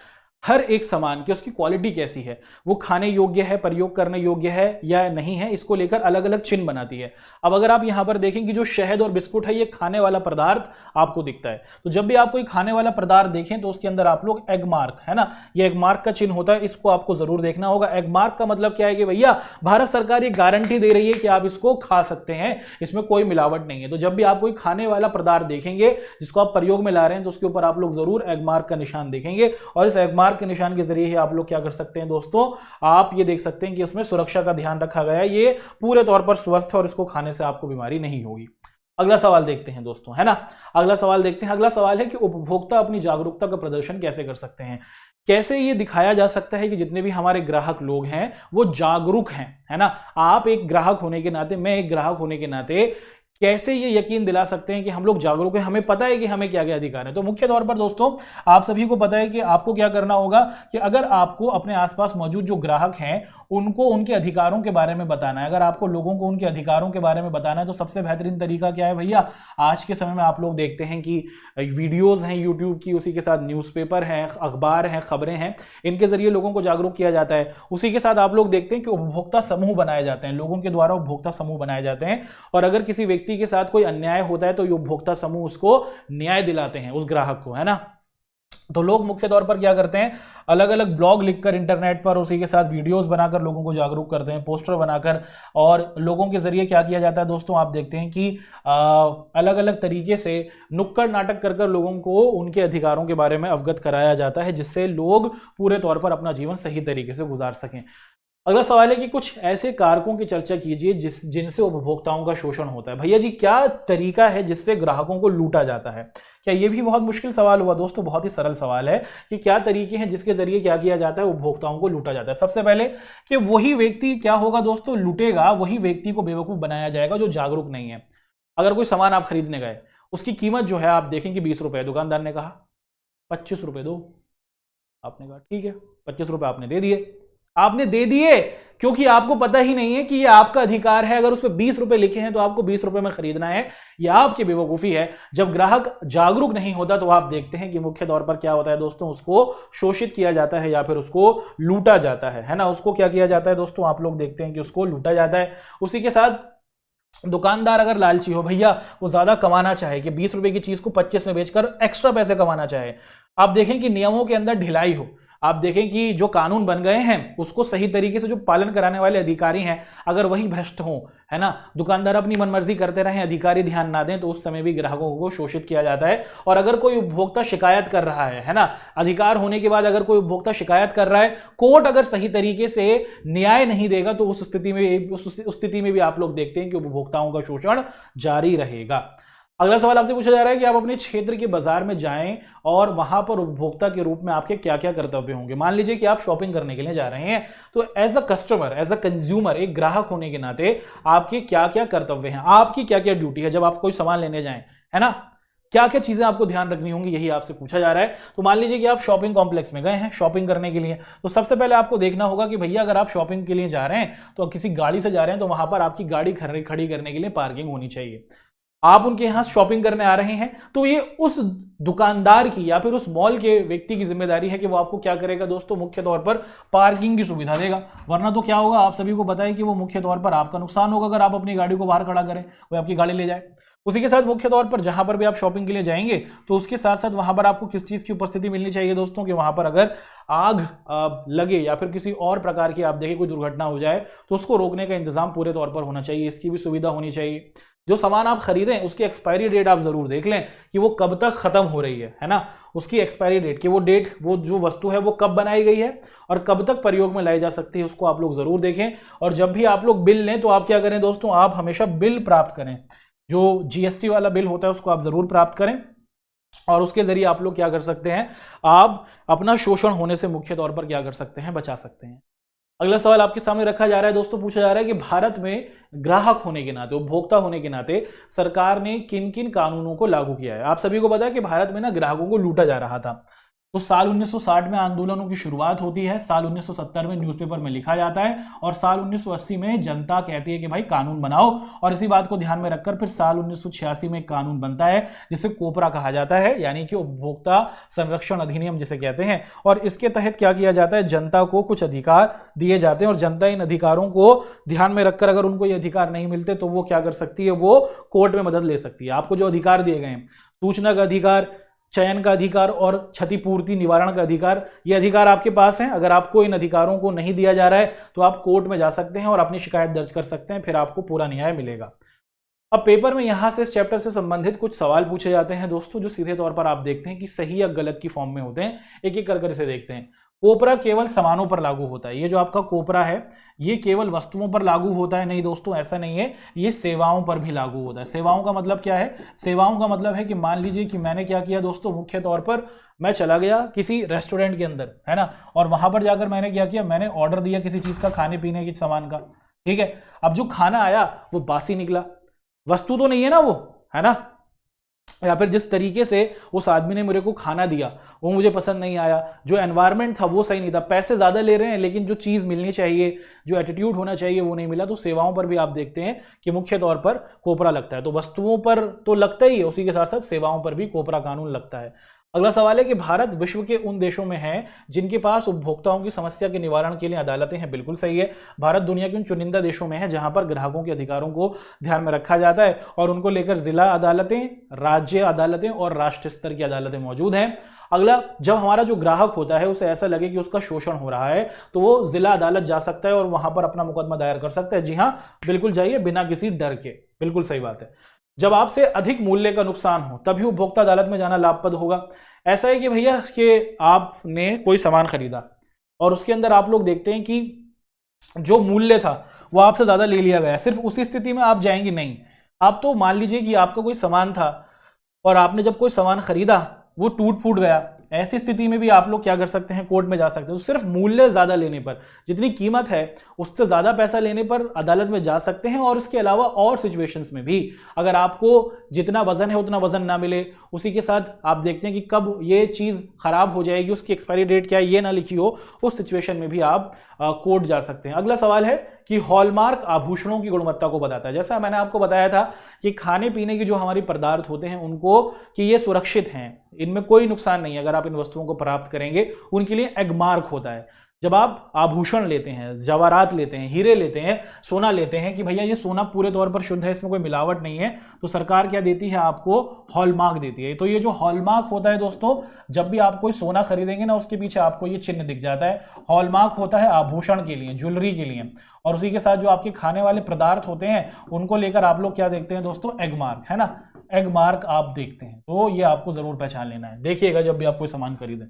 हर एक सामान की उसकी क्वालिटी कैसी है, वो खाने योग्य है, प्रयोग करने योग्य है या नहीं है, इसको लेकर अलग अलग चिन्ह बनाती है। अब अगर आप यहां पर देखें कि जो शहद और बिस्कुट है ये खाने वाला पदार्थ आपको दिखता है, तो जब भी आप कोई खाने वाला पदार्थ देखें तो उसके अंदर आप लोग एग मार्क, है ना, ये एग मार्क का चिन्ह होता है, इसको आपको जरूर देखना होगा। एग मार्क का मतलब क्या है कि भैया भारत सरकार ये गारंटी दे रही है कि आप इसको खा सकते हैं, इसमें कोई मिलावट नहीं है। तो जब भी आप कोई खाने वाला पदार्थ देखेंगे जिसको आप प्रयोग में ला रहे हैं तो उसके ऊपर आप लोग जरूर एग मार्क का निशान देखेंगे, और इस एग मार्क के निशान के जरिए ही आप लोग क्या कर सकते हैं दोस्तों, आप ये देख सकते हैं कि इसमें सुरक्षा का ध्यान रखा गया है, ये पूरे तौर पर स्वस्थ है और इसको खाने से आपको बीमारी नहीं होगी। अगला सवाल देखते हैं दोस्तों, है ना, अगला सवाल देखते हैं। अगला सवाल है कि उपभोक्ता अपनी जागरूकता का प्रदर्शन कैसे कर सकते हैं, कैसे ये दिखाया जा सकता है कि जितने भी हमारे ग्राहक लोग हैं वो जागरूक हैं, है ना। आप एक ग्राहक होने के नाते, मैं एक ग्राहक होने के नाते कैसे ये यकीन दिला सकते हैं कि हम लोग जागरूक हैं, हमें पता है कि हमें क्या क्या अधिकार है। तो मुख्य तौर पर दोस्तों आप सभी को पता है कि आपको क्या करना होगा कि अगर आपको अपने आसपास मौजूद जो ग्राहक हैं उनको उनके अधिकारों के बारे में बताना है, अगर आपको लोगों को उनके अधिकारों के बारे में बताना है तो सबसे बेहतरीन तरीका क्या है भैया, आज के समय में आप लोग देखते हैं कि वीडियोस हैं यूट्यूब की, उसी के साथ न्यूज़पेपर हैं, अखबार हैं, खबरें हैं, इनके जरिए लोगों को जागरूक किया जाता है। उसी के साथ आप लोग देखते हैं कि उपभोक्ता समूह बनाए जाते हैं, लोगों के द्वारा उपभोक्ता समूह बनाए जाते हैं, और अगर किसी व्यक्ति के साथ कोई अन्याय होता है तो ये उपभोक्ता समूह उसको न्याय दिलाते हैं, उस ग्राहक को, है ना। तो लोग मुख्य तौर पर क्या करते हैं, अलग अलग ब्लॉग लिखकर इंटरनेट पर, उसी के साथ वीडियोस बनाकर लोगों को जागरूक करते हैं, पोस्टर बनाकर, और लोगों के जरिए क्या किया जाता है दोस्तों, आप देखते हैं कि अलग अलग तरीके से नुक्कड़ नाटक कर लोगों को उनके अधिकारों के बारे में अवगत कराया जाता है, जिससे लोग पूरे तौर पर अपना जीवन सही तरीके से गुजार सकें। अगला सवाल है कि कुछ ऐसे कारकों की चर्चा कीजिए जिनसे उपभोक्ताओं का शोषण होता है। भैया जी, क्या तरीका है जिससे ग्राहकों को लूटा जाता है? क्या ये भी बहुत मुश्किल सवाल हुआ दोस्तों? बहुत ही सरल सवाल है कि क्या तरीके हैं जिसके जरिए क्या किया जाता है, उपभोक्ताओं को लूटा जाता है। सबसे पहले कि वही व्यक्ति क्या होगा दोस्तों, लूटेगा, वही व्यक्ति को बेवकूफ बनाया जाएगा जो जागरूक नहीं है। अगर कोई सामान आप खरीदने गए, उसकी कीमत जो है आप देखें कि 20 रुपए, दुकानदार ने कहा 25 रुपए दो, आपने कहा ठीक है 25 रुपए आपने दे दिए। आपने दे दिए क्योंकि आपको पता ही नहीं है कि ये आपका अधिकार है। अगर उस पर 20 रुपए लिखे हैं तो आपको 20 रुपए में खरीदना है। यह आपकी बेवकूफी है। जब ग्राहक जागरूक नहीं होता तो आप देखते हैं कि मुख्य तौर पर क्या होता है दोस्तों, उसको शोषित किया जाता है या फिर उसको लूटा जाता है ना। उसको क्या किया जाता है दोस्तों, आप लोग देखते हैं कि उसको लूटा जाता है। उसी के साथ दुकानदार अगर लालची हो, भैया वो ज्यादा कमाना चाहे कि 20 रुपए की चीज को 25 में बेचकर एक्स्ट्रा पैसे कमाना चाहे, आप देखें कि नियमों के अंदर ढिलाई हो। आप देखें कि जो कानून बन गए हैं उसको सही तरीके से जो पालन कराने वाले अधिकारी हैं, अगर वही भ्रष्ट हों, है ना, दुकानदार अपनी मनमर्जी करते रहें, अधिकारी ध्यान ना दें, तो उस समय भी ग्राहकों को शोषित किया जाता है। और अगर कोई उपभोक्ता शिकायत कर रहा है ना, अधिकार होने के बाद अगर कोई उपभोक्ता शिकायत कर रहा है, कोर्ट अगर सही तरीके से न्याय नहीं देगा तो उस स्थिति में भी आप लोग देखते हैं कि उपभोक्ताओं का शोषण जारी रहेगा। अगला सवाल आपसे पूछा जा रहा है कि आप अपने क्षेत्र के बाजार में जाएं और वहां पर उपभोक्ता के रूप में आपके क्या क्या कर्तव्य होंगे। मान लीजिए कि आप शॉपिंग करने के लिए जा रहे हैं, तो as a customer, as a consumer, एक ग्राहक होने के नाते आपके क्या क्या कर्तव्य हैं, आपकी क्या क्या ड्यूटी है जब आप कोई सामान लेने जाएं, है ना, क्या क्या चीजें आपको ध्यान रखनी होंगी, यही आपसे पूछा जा रहा है। तो मान लीजिए कि आप शॉपिंग कॉम्प्लेक्स में गए हैं शॉपिंग करने के लिए, तो सबसे पहले आपको देखना होगा कि भैया अगर आप शॉपिंग के लिए जा रहे हैं तो किसी गाड़ी से जा रहे हैं तो वहां पर आपकी गाड़ी खड़ी करने के लिए पार्किंग होनी चाहिए। आप उनके यहां शॉपिंग करने आ रहे हैं तो ये उस दुकानदार की या फिर उस मॉल के व्यक्ति की जिम्मेदारी है कि वो आपको क्या करेगा दोस्तों, मुख्य तौर पर पार्किंग की सुविधा देगा। वरना तो क्या होगा, आप सभी को पता है कि वो मुख्य तौर पर आपका नुकसान होगा अगर आप अपनी गाड़ी को बाहर खड़ा करें, वो आपकी गाड़ी ले जाए। उसी के साथ मुख्य तौर पर जहां पर भी आप शॉपिंग के लिए जाएंगे तो उसके साथ साथ वहां पर आपको किस चीज की उपस्थिति मिलनी चाहिए दोस्तों, कि वहां पर अगर आग लगे या फिर किसी और प्रकार की आप देखें कोई दुर्घटना हो जाए तो उसको रोकने का इंतजाम पूरे तौर पर होना चाहिए, इसकी भी सुविधा होनी चाहिए। जो सामान आप खरीदें उसकी एक्सपायरी डेट आप जरूर देख लें कि वो कब तक खत्म हो रही है ना, उसकी एक्सपायरी डेट, कि वो जो वस्तु है वो कब बनाई गई है और कब तक प्रयोग में लाई जा सकती है, उसको आप लोग जरूर देखें। और जब भी आप लोग बिल लें तो आप क्या करें दोस्तों, आप हमेशा बिल प्राप्त करें, जो जीएसटी वाला बिल होता है उसको आप जरूर प्राप्त करें। और उसके जरिए आप लोग क्या कर सकते हैं, आप अपना शोषण होने से मुख्य तौर पर क्या कर सकते हैं, बचा सकते हैं। अगला सवाल आपके सामने रखा जा रहा है दोस्तों, पूछा जा रहा है कि भारत में ग्राहक होने के नाते, उपभोक्ता होने के नाते सरकार ने किन किन कानूनों को लागू किया है। आप सभी को पता है कि भारत में ना ग्राहकों को लूटा जा रहा था। तो साल 1960 में आंदोलनों की शुरुआत होती है, साल 1970 में न्यूज़पेपर में लिखा जाता है और साल 1980 में जनता कहती है कि भाई कानून बनाओ, और इसी बात को ध्यान में रखकर फिर साल 1986 में कानून बनता है जिसे कोपरा कहा जाता है, यानी कि उपभोक्ता संरक्षण अधिनियम जिसे कहते हैं। और इसके तहत क्या किया जाता है, जनता को कुछ अधिकार दिए जाते हैं और जनता इन अधिकारों को ध्यान में रखकर अगर उनको ये अधिकार नहीं मिलते तो वो क्या कर सकती है, वो कोर्ट में मदद ले सकती है। आपको जो अधिकार दिए गए हैं, सूचना का अधिकार, चयन का अधिकार और क्षतिपूर्ति निवारण का अधिकार, ये अधिकार आपके पास हैं। अगर आपको इन अधिकारों को नहीं दिया जा रहा है तो आप कोर्ट में जा सकते हैं और अपनी शिकायत दर्ज कर सकते हैं, फिर आपको पूरा न्याय मिलेगा। अब पेपर में यहां से इस चैप्टर से संबंधित कुछ सवाल पूछे जाते हैं दोस्तों, जो सीधे तौर पर आप देखते हैं कि सही या गलत की फॉर्म में होते हैं। एक एक कर इसे देखते हैं। कोपरा केवल सामानों पर लागू होता है, ये जो आपका कोपरा है ये केवल वस्तुओं पर लागू होता है, नहीं दोस्तों ऐसा नहीं है, ये सेवाओं पर भी लागू होता है। सेवाओं का मतलब क्या है, सेवाओं का मतलब है कि मान लीजिए कि मैंने क्या किया दोस्तों, मुख्य तौर पर मैं चला गया किसी रेस्टोरेंट के अंदर, है ना, और वहां पर जाकर मैंने क्या किया, मैंने ऑर्डर दिया किसी चीज का, खाने पीने की सामान का, ठीक है। अब जो खाना आया वो बासी निकला, वस्तु तो नहीं है ना वो, है ना, या फिर जिस तरीके से उस आदमी ने मेरे को खाना दिया वो मुझे पसंद नहीं आया, जो एनवायरनमेंट था वो सही नहीं था, पैसे ज़्यादा ले रहे हैं लेकिन जो चीज़ मिलनी चाहिए, जो एटीट्यूड होना चाहिए वो नहीं मिला। तो सेवाओं पर भी आप देखते हैं कि मुख्य तौर पर कोपरा लगता है। तो वस्तुओं पर तो लगता ही है, उसी के साथ साथ सेवाओं पर भी कोपरा कानून लगता है। अगला सवाल है कि भारत विश्व के उन देशों में है जिनके पास उपभोक्ताओं की समस्या के निवारण के लिए अदालतें हैं। बिल्कुल सही है, भारत दुनिया के उन चुनिंदा देशों में है जहां पर ग्राहकों के अधिकारों को ध्यान में रखा जाता है और उनको लेकर जिला अदालतें, राज्य अदालतें और राष्ट्रीय स्तर की अदालतें मौजूद हैं। अगला, जब हमारा जो ग्राहक होता है उसे ऐसा लगे कि उसका शोषण हो रहा है तो वो जिला अदालत जा सकता है और वहां पर अपना मुकदमा दायर कर सकता है। जी हाँ, बिल्कुल जाइए, बिना किसी डर के, बिल्कुल सही बात है। जब आपसे अधिक मूल्य का नुकसान हो तभी उपभोक्ता अदालत में जाना लाभप्रद होगा। ऐसा है कि भैया कि आपने कोई सामान खरीदा और उसके अंदर आप लोग देखते हैं कि जो मूल्य था वो आपसे ज्यादा ले लिया गया, सिर्फ उसी स्थिति में आप जाएंगे नहीं। आप तो मान लीजिए कि आपका कोई सामान था और आपने जब कोई सामान खरीदा वो टूट फूट गया, ऐसी स्थिति में भी आप लोग क्या कर सकते हैं, कोर्ट में जा सकते हैं। तो सिर्फ मूल्य ज्यादा लेने पर, जितनी कीमत है उससे ज्यादा पैसा लेने पर अदालत में जा सकते हैं। और इसके अलावा और सिचुएशंस में भी, अगर आपको जितना वजन है उतना वजन ना मिले, उसी के साथ आप देखते हैं कि कब ये चीज खराब हो जाएगी, उसकी एक्सपायरी डेट क्या है ये ना लिखी हो, उस सिचुएशन में भी आप कोर्ट जा सकते हैं। अगला सवाल है कि हॉलमार्क आभूषणों की गुणवत्ता को बताता है। जैसा मैंने आपको बताया था कि खाने पीने की जो हमारी पदार्थ होते हैं उनको, कि ये सुरक्षित हैं, इनमें कोई नुकसान नहीं है अगर आप इन वस्तुओं को प्राप्त करेंगे, उनके लिए एगमार्क होता है। जब आप आभूषण लेते हैं, जवाहरात लेते हैं, हीरे लेते हैं, सोना लेते हैं कि भैया ये सोना पूरे तौर पर शुद्ध है, इसमें कोई मिलावट नहीं है, तो सरकार क्या देती है आपको, हॉलमार्क देती है। तो ये जो हॉलमार्क होता है दोस्तों, जब भी आप कोई सोना खरीदेंगे ना उसके पीछे आपको ये चिन्ह दिख जाता है। हॉलमार्क होता है आभूषण के लिए, ज्वेलरी के लिए। और उसी के साथ जो आपके खाने वाले पदार्थ होते हैं उनको लेकर आप लोग क्या देखते हैं दोस्तों, एगमार्क, है ना, एगमार्क आप देखते हैं। तो ये आपको जरूर पहचान लेना है, देखिएगा जब भी आप कोई सामान खरीदें।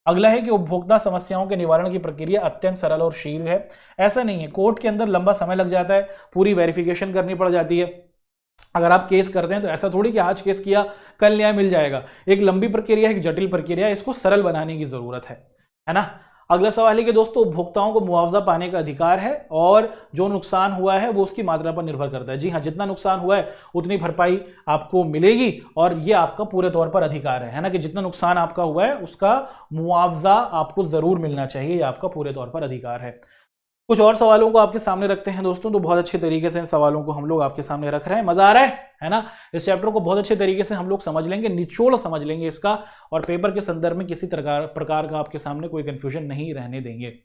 अगला है कि उपभोक्ता समस्याओं के निवारण की प्रक्रिया अत्यंत सरल और शीघ्र है। ऐसा नहीं है, कोर्ट के अंदर लंबा समय लग जाता है, पूरी वेरिफिकेशन करनी पड़ जाती है। अगर आप केस करते हैं तो ऐसा थोड़ी कि आज केस किया कल न्याय मिल जाएगा। एक लंबी प्रक्रिया है, एक जटिल प्रक्रिया है, इसको सरल बनाने की जरूरत है ना। अगला सवाल है कि दोस्तों उपभोक्ताओं को मुआवजा पाने का अधिकार है और जो नुकसान हुआ है वो उसकी मात्रा पर निर्भर करता है। जी हाँ, जितना नुकसान हुआ है उतनी भरपाई आपको मिलेगी और ये आपका पूरे तौर पर अधिकार है ना, कि जितना नुकसान आपका हुआ है उसका मुआवजा आपको जरूर मिलना चाहिए, ये आपका पूरे तौर पर अधिकार है। कुछ और सवालों को आपके सामने रखते हैं दोस्तों, तो बहुत अच्छे तरीके से इन सवालों को हम लोग आपके सामने रख रहे हैं। मजा आ रहा है ना। इस चैप्टर को बहुत अच्छे तरीके से हम लोग समझ लेंगे, निचोड़ समझ लेंगे इसका, और पेपर के संदर्भ में किसी प्रकार का आपके सामने कोई कंफ्यूजन नहीं रहने देंगे।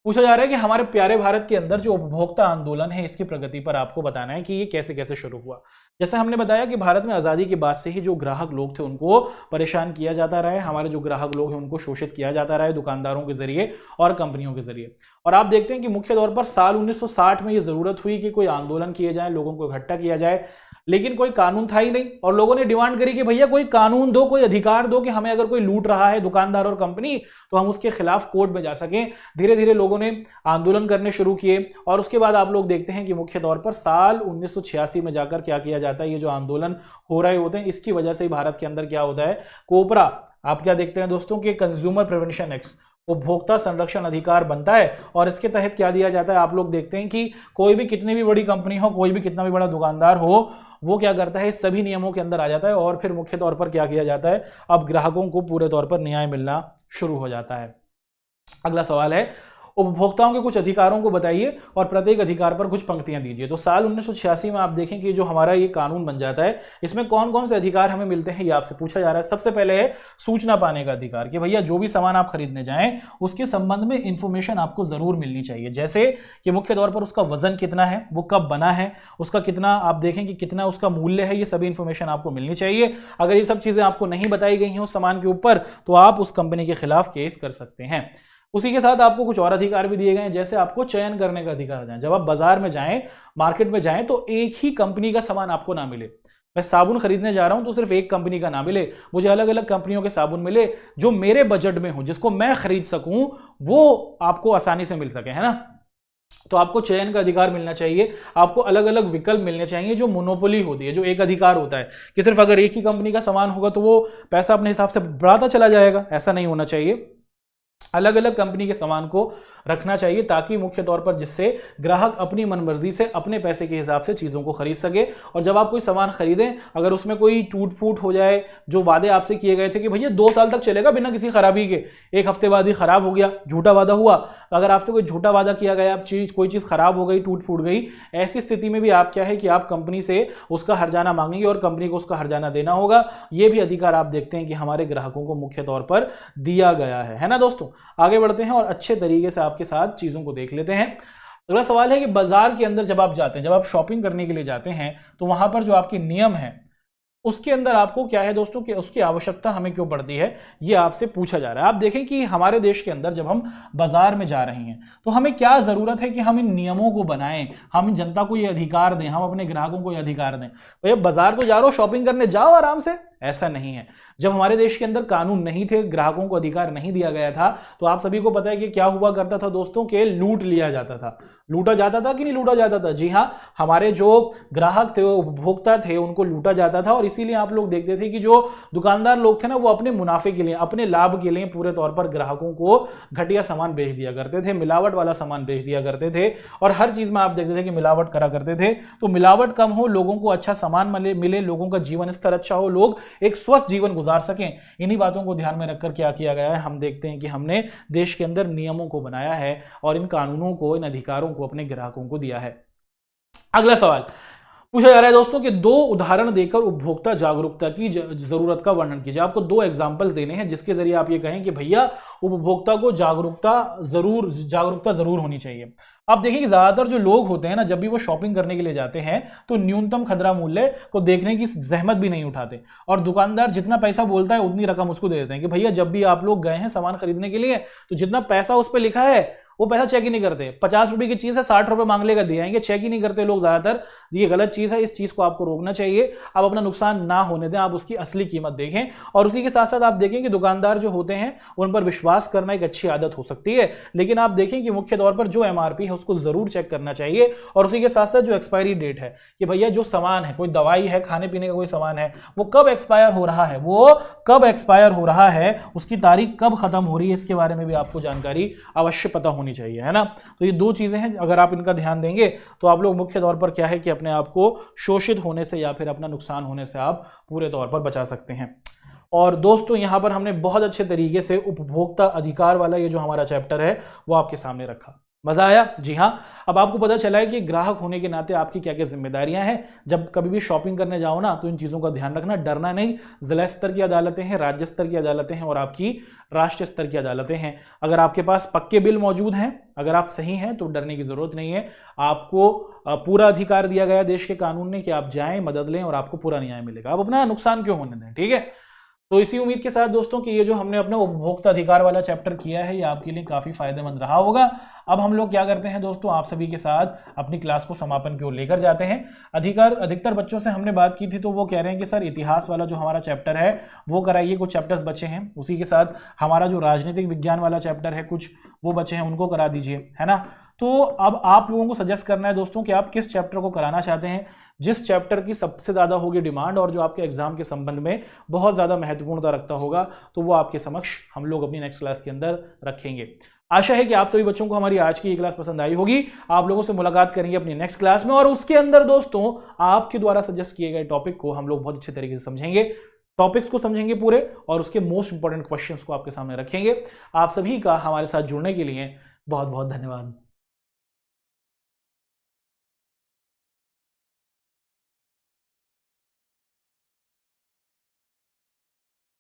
पूछा जा रहा है कि हमारे प्यारे भारत के अंदर जो उपभोक्ता आंदोलन है इसकी प्रगति पर आपको बताना है कि ये कैसे कैसे शुरू हुआ। जैसे हमने बताया कि भारत में आज़ादी के बाद से ही जो ग्राहक लोग थे उनको परेशान किया जाता रहा है, हमारे जो ग्राहक लोग हैं उनको शोषित किया जाता रहा है दुकानदारों के जरिए और कंपनियों के जरिए। और आप देखते हैं कि मुख्य तौर पर साल 1960 में ये जरूरत हुई कि कोई आंदोलन किए जाए, लोगों को इकट्ठा किया जाए, लेकिन कोई कानून था ही नहीं। और लोगों ने डिमांड करी कि भैया कोई कानून दो, कोई अधिकार दो कि हमें अगर कोई लूट रहा है दुकानदार और कंपनी तो हम उसके खिलाफ कोर्ट में जा सकें। धीरे धीरे लोगों ने आंदोलन करने शुरू किए और उसके बाद आप लोग देखते हैं कि मुख्य तौर पर साल 1986 में जाकर क्या किया जाता है, ये जो आंदोलन हो रहे होते हैं इसकी वजह से ही भारत के अंदर क्या होता है, कोपरा, आप क्या देखते हैं दोस्तों कि कंज्यूमर प्रिवेंशन एक्ट, उपभोक्ता संरक्षण अधिकार बनता है। और इसके तहत क्या दिया जाता है, आप लोग देखते हैं कि कोई भी कितनी भी बड़ी कंपनी हो, कोई भी कितना भी बड़ा दुकानदार हो, वो क्या करता है, इस सभी नियमों के अंदर आ जाता है। और फिर मुख्य तौर पर क्या किया जाता है, अब ग्राहकों को पूरे तौर पर न्याय मिलना शुरू हो जाता है। अगला सवाल है, उपभोक्ताओं के कुछ अधिकारों को बताइए और प्रत्येक अधिकार पर कुछ पंक्तियां दीजिए। तो साल 1986 में आप देखें कि जो हमारा ये कानून बन जाता है इसमें कौन कौन से अधिकार हमें मिलते हैं ये आपसे पूछा जा रहा है। सबसे पहले है सूचना पाने का अधिकार, कि भैया जो भी सामान आप खरीदने जाएं उसके संबंध में इंफॉर्मेशन आपको जरूर मिलनी चाहिए। जैसे कि मुख्य तौर पर उसका वजन कितना है, वो कब बना है, उसका कितना, आप देखें कि कितना उसका मूल्य है, ये सभी इंफॉर्मेशन आपको मिलनी चाहिए। अगर ये सब चीजें आपको नहीं बताई गई हैं उस सामान के ऊपर तो आप उस कंपनी के खिलाफ केस कर सकते हैं। उसी के साथ आपको कुछ और अधिकार भी दिए गए हैं, जैसे आपको चयन करने का अधिकार है। जब आप बाजार में जाएं, मार्केट में जाएं तो एक ही कंपनी का सामान आपको ना मिले। मैं साबुन खरीदने जा रहा हूं तो सिर्फ एक कंपनी का ना मिले, मुझे अलग अलग कंपनियों के साबुन मिले जो मेरे बजट में हो, जिसको मैं खरीद सकूं, वो आपको आसानी से मिल सके, है ना। तो आपको चयन का अधिकार मिलना चाहिए, आपको अलग अलग विकल्प मिलने चाहिए। जो मोनोपोली होती है, जो एक अधिकार होता है कि सिर्फ अगर एक ही कंपनी का सामान होगा तो वो पैसा अपने हिसाब से बढ़ाता चला जाएगा, ऐसा नहीं होना चाहिए। अलग अलग कंपनी के सामान को रखना चाहिए ताकि मुख्य तौर पर जिससे ग्राहक अपनी मनमर्जी से अपने पैसे के हिसाब से चीज़ों को खरीद सके। और जब आप कोई सामान खरीदें, अगर उसमें कोई टूट फूट हो जाए, जो वादे आपसे किए गए थे कि भैया 2 साल तक चलेगा बिना किसी खराबी के, 1 हफ्ते बाद ही खराब हो गया, झूठा वादा हुआ। अगर आपसे कोई झूठा वादा किया गया, कोई चीज़ खराब हो गई, टूट फूट गई, ऐसी स्थिति में भी आप क्या है कि आप कंपनी से उसका हर्जाना मांगेंगे और कंपनी को उसका हर्जाना देना होगा। ये भी अधिकार आप देखते हैं कि हमारे ग्राहकों को मुख्य तौर पर दिया गया है ना दोस्तों। आगे बढ़ते हैं और अच्छे तरीके से आपके साथ चीज़ों को देख लेते हैं। अगला सवाल है कि बाजार के अंदर जब आप जाते हैं, जब आप शॉपिंग करने के लिए जाते हैं तो वहां पर जो आपके नियम हैं उसके अंदर आपको क्या है दोस्तों कि उसकी आवश्यकता हमें क्यों पड़ती है, ये आपसे पूछा जा रहा है। आप देखें कि हमारे देश के अंदर जब हम बाजार में जा रहे हैं तो हमें क्या जरूरत है कि हम इन नियमों को बनाएं, हम जनता को ये अधिकार दें, हम अपने ग्राहकों को ये अधिकार दें। भैया बाजार तो जा रहे हो, शॉपिंग करने जाओ आराम से, ऐसा नहीं है। जब हमारे देश के अंदर कानून नहीं थे, ग्राहकों को अधिकार नहीं दिया गया था, तो आप सभी को पता है कि क्या हुआ करता था दोस्तों, के लूट लिया जाता था। लूटा जाता था कि नहीं लूटा जाता था? जी हाँ, हमारे जो ग्राहक थे, उपभोक्ता थे, उनको लूटा जाता था। और इसीलिए आप लोग देखते थे कि जो दुकानदार लोग थे ना, वो अपने मुनाफे के लिए, अपने लाभ के लिए पूरे तौर पर ग्राहकों को घटिया सामान बेच दिया करते थे, मिलावट वाला सामान बेच दिया करते थे। और हर चीज में आप देखते थे कि मिलावट करा करते थे। तो मिलावट कम हो, लोगों को अच्छा सामान मिले, लोगों का जीवन स्तर अच्छा हो, लोग एक स्वस्थ जीवन गुजार सकें, इन्हीं बातों को ध्यान में रखकर क्या किया गया है, हम देखते हैं कि हमने देश के अंदर नियमों को बनाया है और इन कानूनों को, इन अधिकारों को अपने ग्राहकों को दिया है। अगला सवाल पूछा जा रहा है दोस्तों कि 2 उदाहरण देकर उपभोक्ता जागरूकता की जरूरत का वर्णन कीजिए। आपको 2 एग्जाम्पल्स देने हैं जिसके जरिए आप ये कहें कि भैया उपभोक्ता को जागरूकता जरूर होनी चाहिए। आप देखिए कि ज्यादातर जो लोग होते हैं ना, जब भी वो शॉपिंग करने के लिए जाते हैं तो न्यूनतम खुदरा मूल्य को देखने की जहमत भी नहीं उठाते, और दुकानदार जितना पैसा बोलता है उतनी रकम उसको दे देते हैं कि भैया जब भी आप लोग गए हैं सामान खरीदने के लिए तो जितना पैसा उस पर लिखा है वो पैसा चेक ही नहीं करते। 50 रुपए की चीज है, 60 रुपए मांग लेगा, दे आएंगे, चेक ही नहीं करते लोग ज्यादातर। ये गलत चीज है, इस चीज को आपको रोकना चाहिए। आप अपना नुकसान ना होने दें, आप उसकी असली कीमत देखें। और उसी के साथ साथ आप देखें कि दुकानदार जो होते हैं उन पर विश्वास करना एक अच्छी आदत हो सकती है, लेकिन आप देखें कि मुख्य तौर पर जो MRP है उसको जरूर चेक करना चाहिए। और उसी के साथ साथ जो एक्सपायरी डेट है कि भैया जो सामान है, कोई दवाई है, खाने पीने का कोई सामान है, वो कब एक्सपायर हो रहा है, उसकी तारीख कब खत्म हो रही है, इसके बारे में भी आपको जानकारी अवश्य पता होनी चाहिए, है ना। तो ये 2 चीजें हैं, अगर आप इनका ध्यान देंगे तो आप लोग मुख्य तौर पर क्या है कि अपने आप को शोषित होने से या फिर अपना नुकसान होने से आप पूरे तौर पर बचा सकते हैं। और दोस्तों यहां पर हमने बहुत अच्छे तरीके से उपभोक्ता अधिकार वाला ये जो हमारा चैप्टर है वो आपके सामने रखा। मजा आया? जी हाँ। अब आपको पता चला है कि ग्राहक होने के नाते आपकी क्या क्या जिम्मेदारियां हैं। जब कभी भी शॉपिंग करने जाओ ना तो इन चीजों का ध्यान रखना, डरना नहीं। जिला स्तर की अदालतें हैं, राज्य स्तर की अदालतें हैं और आपकी राष्ट्रीय स्तर की अदालतें हैं। अगर आपके पास पक्के बिल मौजूद हैं, अगर आप सही हैं तो डरने की जरूरत नहीं है। आपको पूरा अधिकार दिया गया देश के कानून ने कि आप जाएं, मदद लें और आपको पूरा न्याय मिलेगा। आप अपना नुकसान क्यों होने दें, ठीक है। तो इसी उम्मीद के साथ दोस्तों कि ये जो हमने अपना उपभोक्ता अधिकार वाला चैप्टर किया है ये आपके लिए काफी फायदेमंद रहा होगा। अब हम लोग क्या करते हैं दोस्तों, आप सभी के साथ अपनी क्लास को समापन की ओर लेकर जाते हैं। अधिकतर बच्चों से हमने बात की थी तो वो कह रहे हैं कि सर इतिहास वाला जो हमारा चैप्टर है वो कराइए, कुछ चैप्टर्स बचे हैं। उसी के साथ हमारा जो राजनीतिक विज्ञान वाला चैप्टर है कुछ वो बचे हैं, उनको करा दीजिए, है ना। तो अब आप लोगों को सजेस्ट करना है दोस्तों कि आप किस चैप्टर को कराना चाहते हैं। जिस चैप्टर की सबसे ज़्यादा होगी डिमांड और जो आपके एग्जाम के संबंध में बहुत ज़्यादा महत्वपूर्णता रखता होगा तो वो आपके समक्ष हम लोग अपनी नेक्स्ट क्लास के अंदर रखेंगे। आशा है कि आप सभी बच्चों को हमारी आज की ये क्लास पसंद आई होगी। आप लोगों से मुलाकात करेंगे अपनी नेक्स्ट क्लास में और उसके अंदर दोस्तों आपके द्वारा सजेस्ट किए गए टॉपिक को हम लोग बहुत अच्छे तरीके से समझेंगे, टॉपिक्स को समझेंगे पूरे और उसके मोस्ट इंपॉर्टेंट क्वेश्चंस को आपके सामने रखेंगे। आप सभी का हमारे साथ जुड़ने के लिए बहुत बहुत धन्यवाद।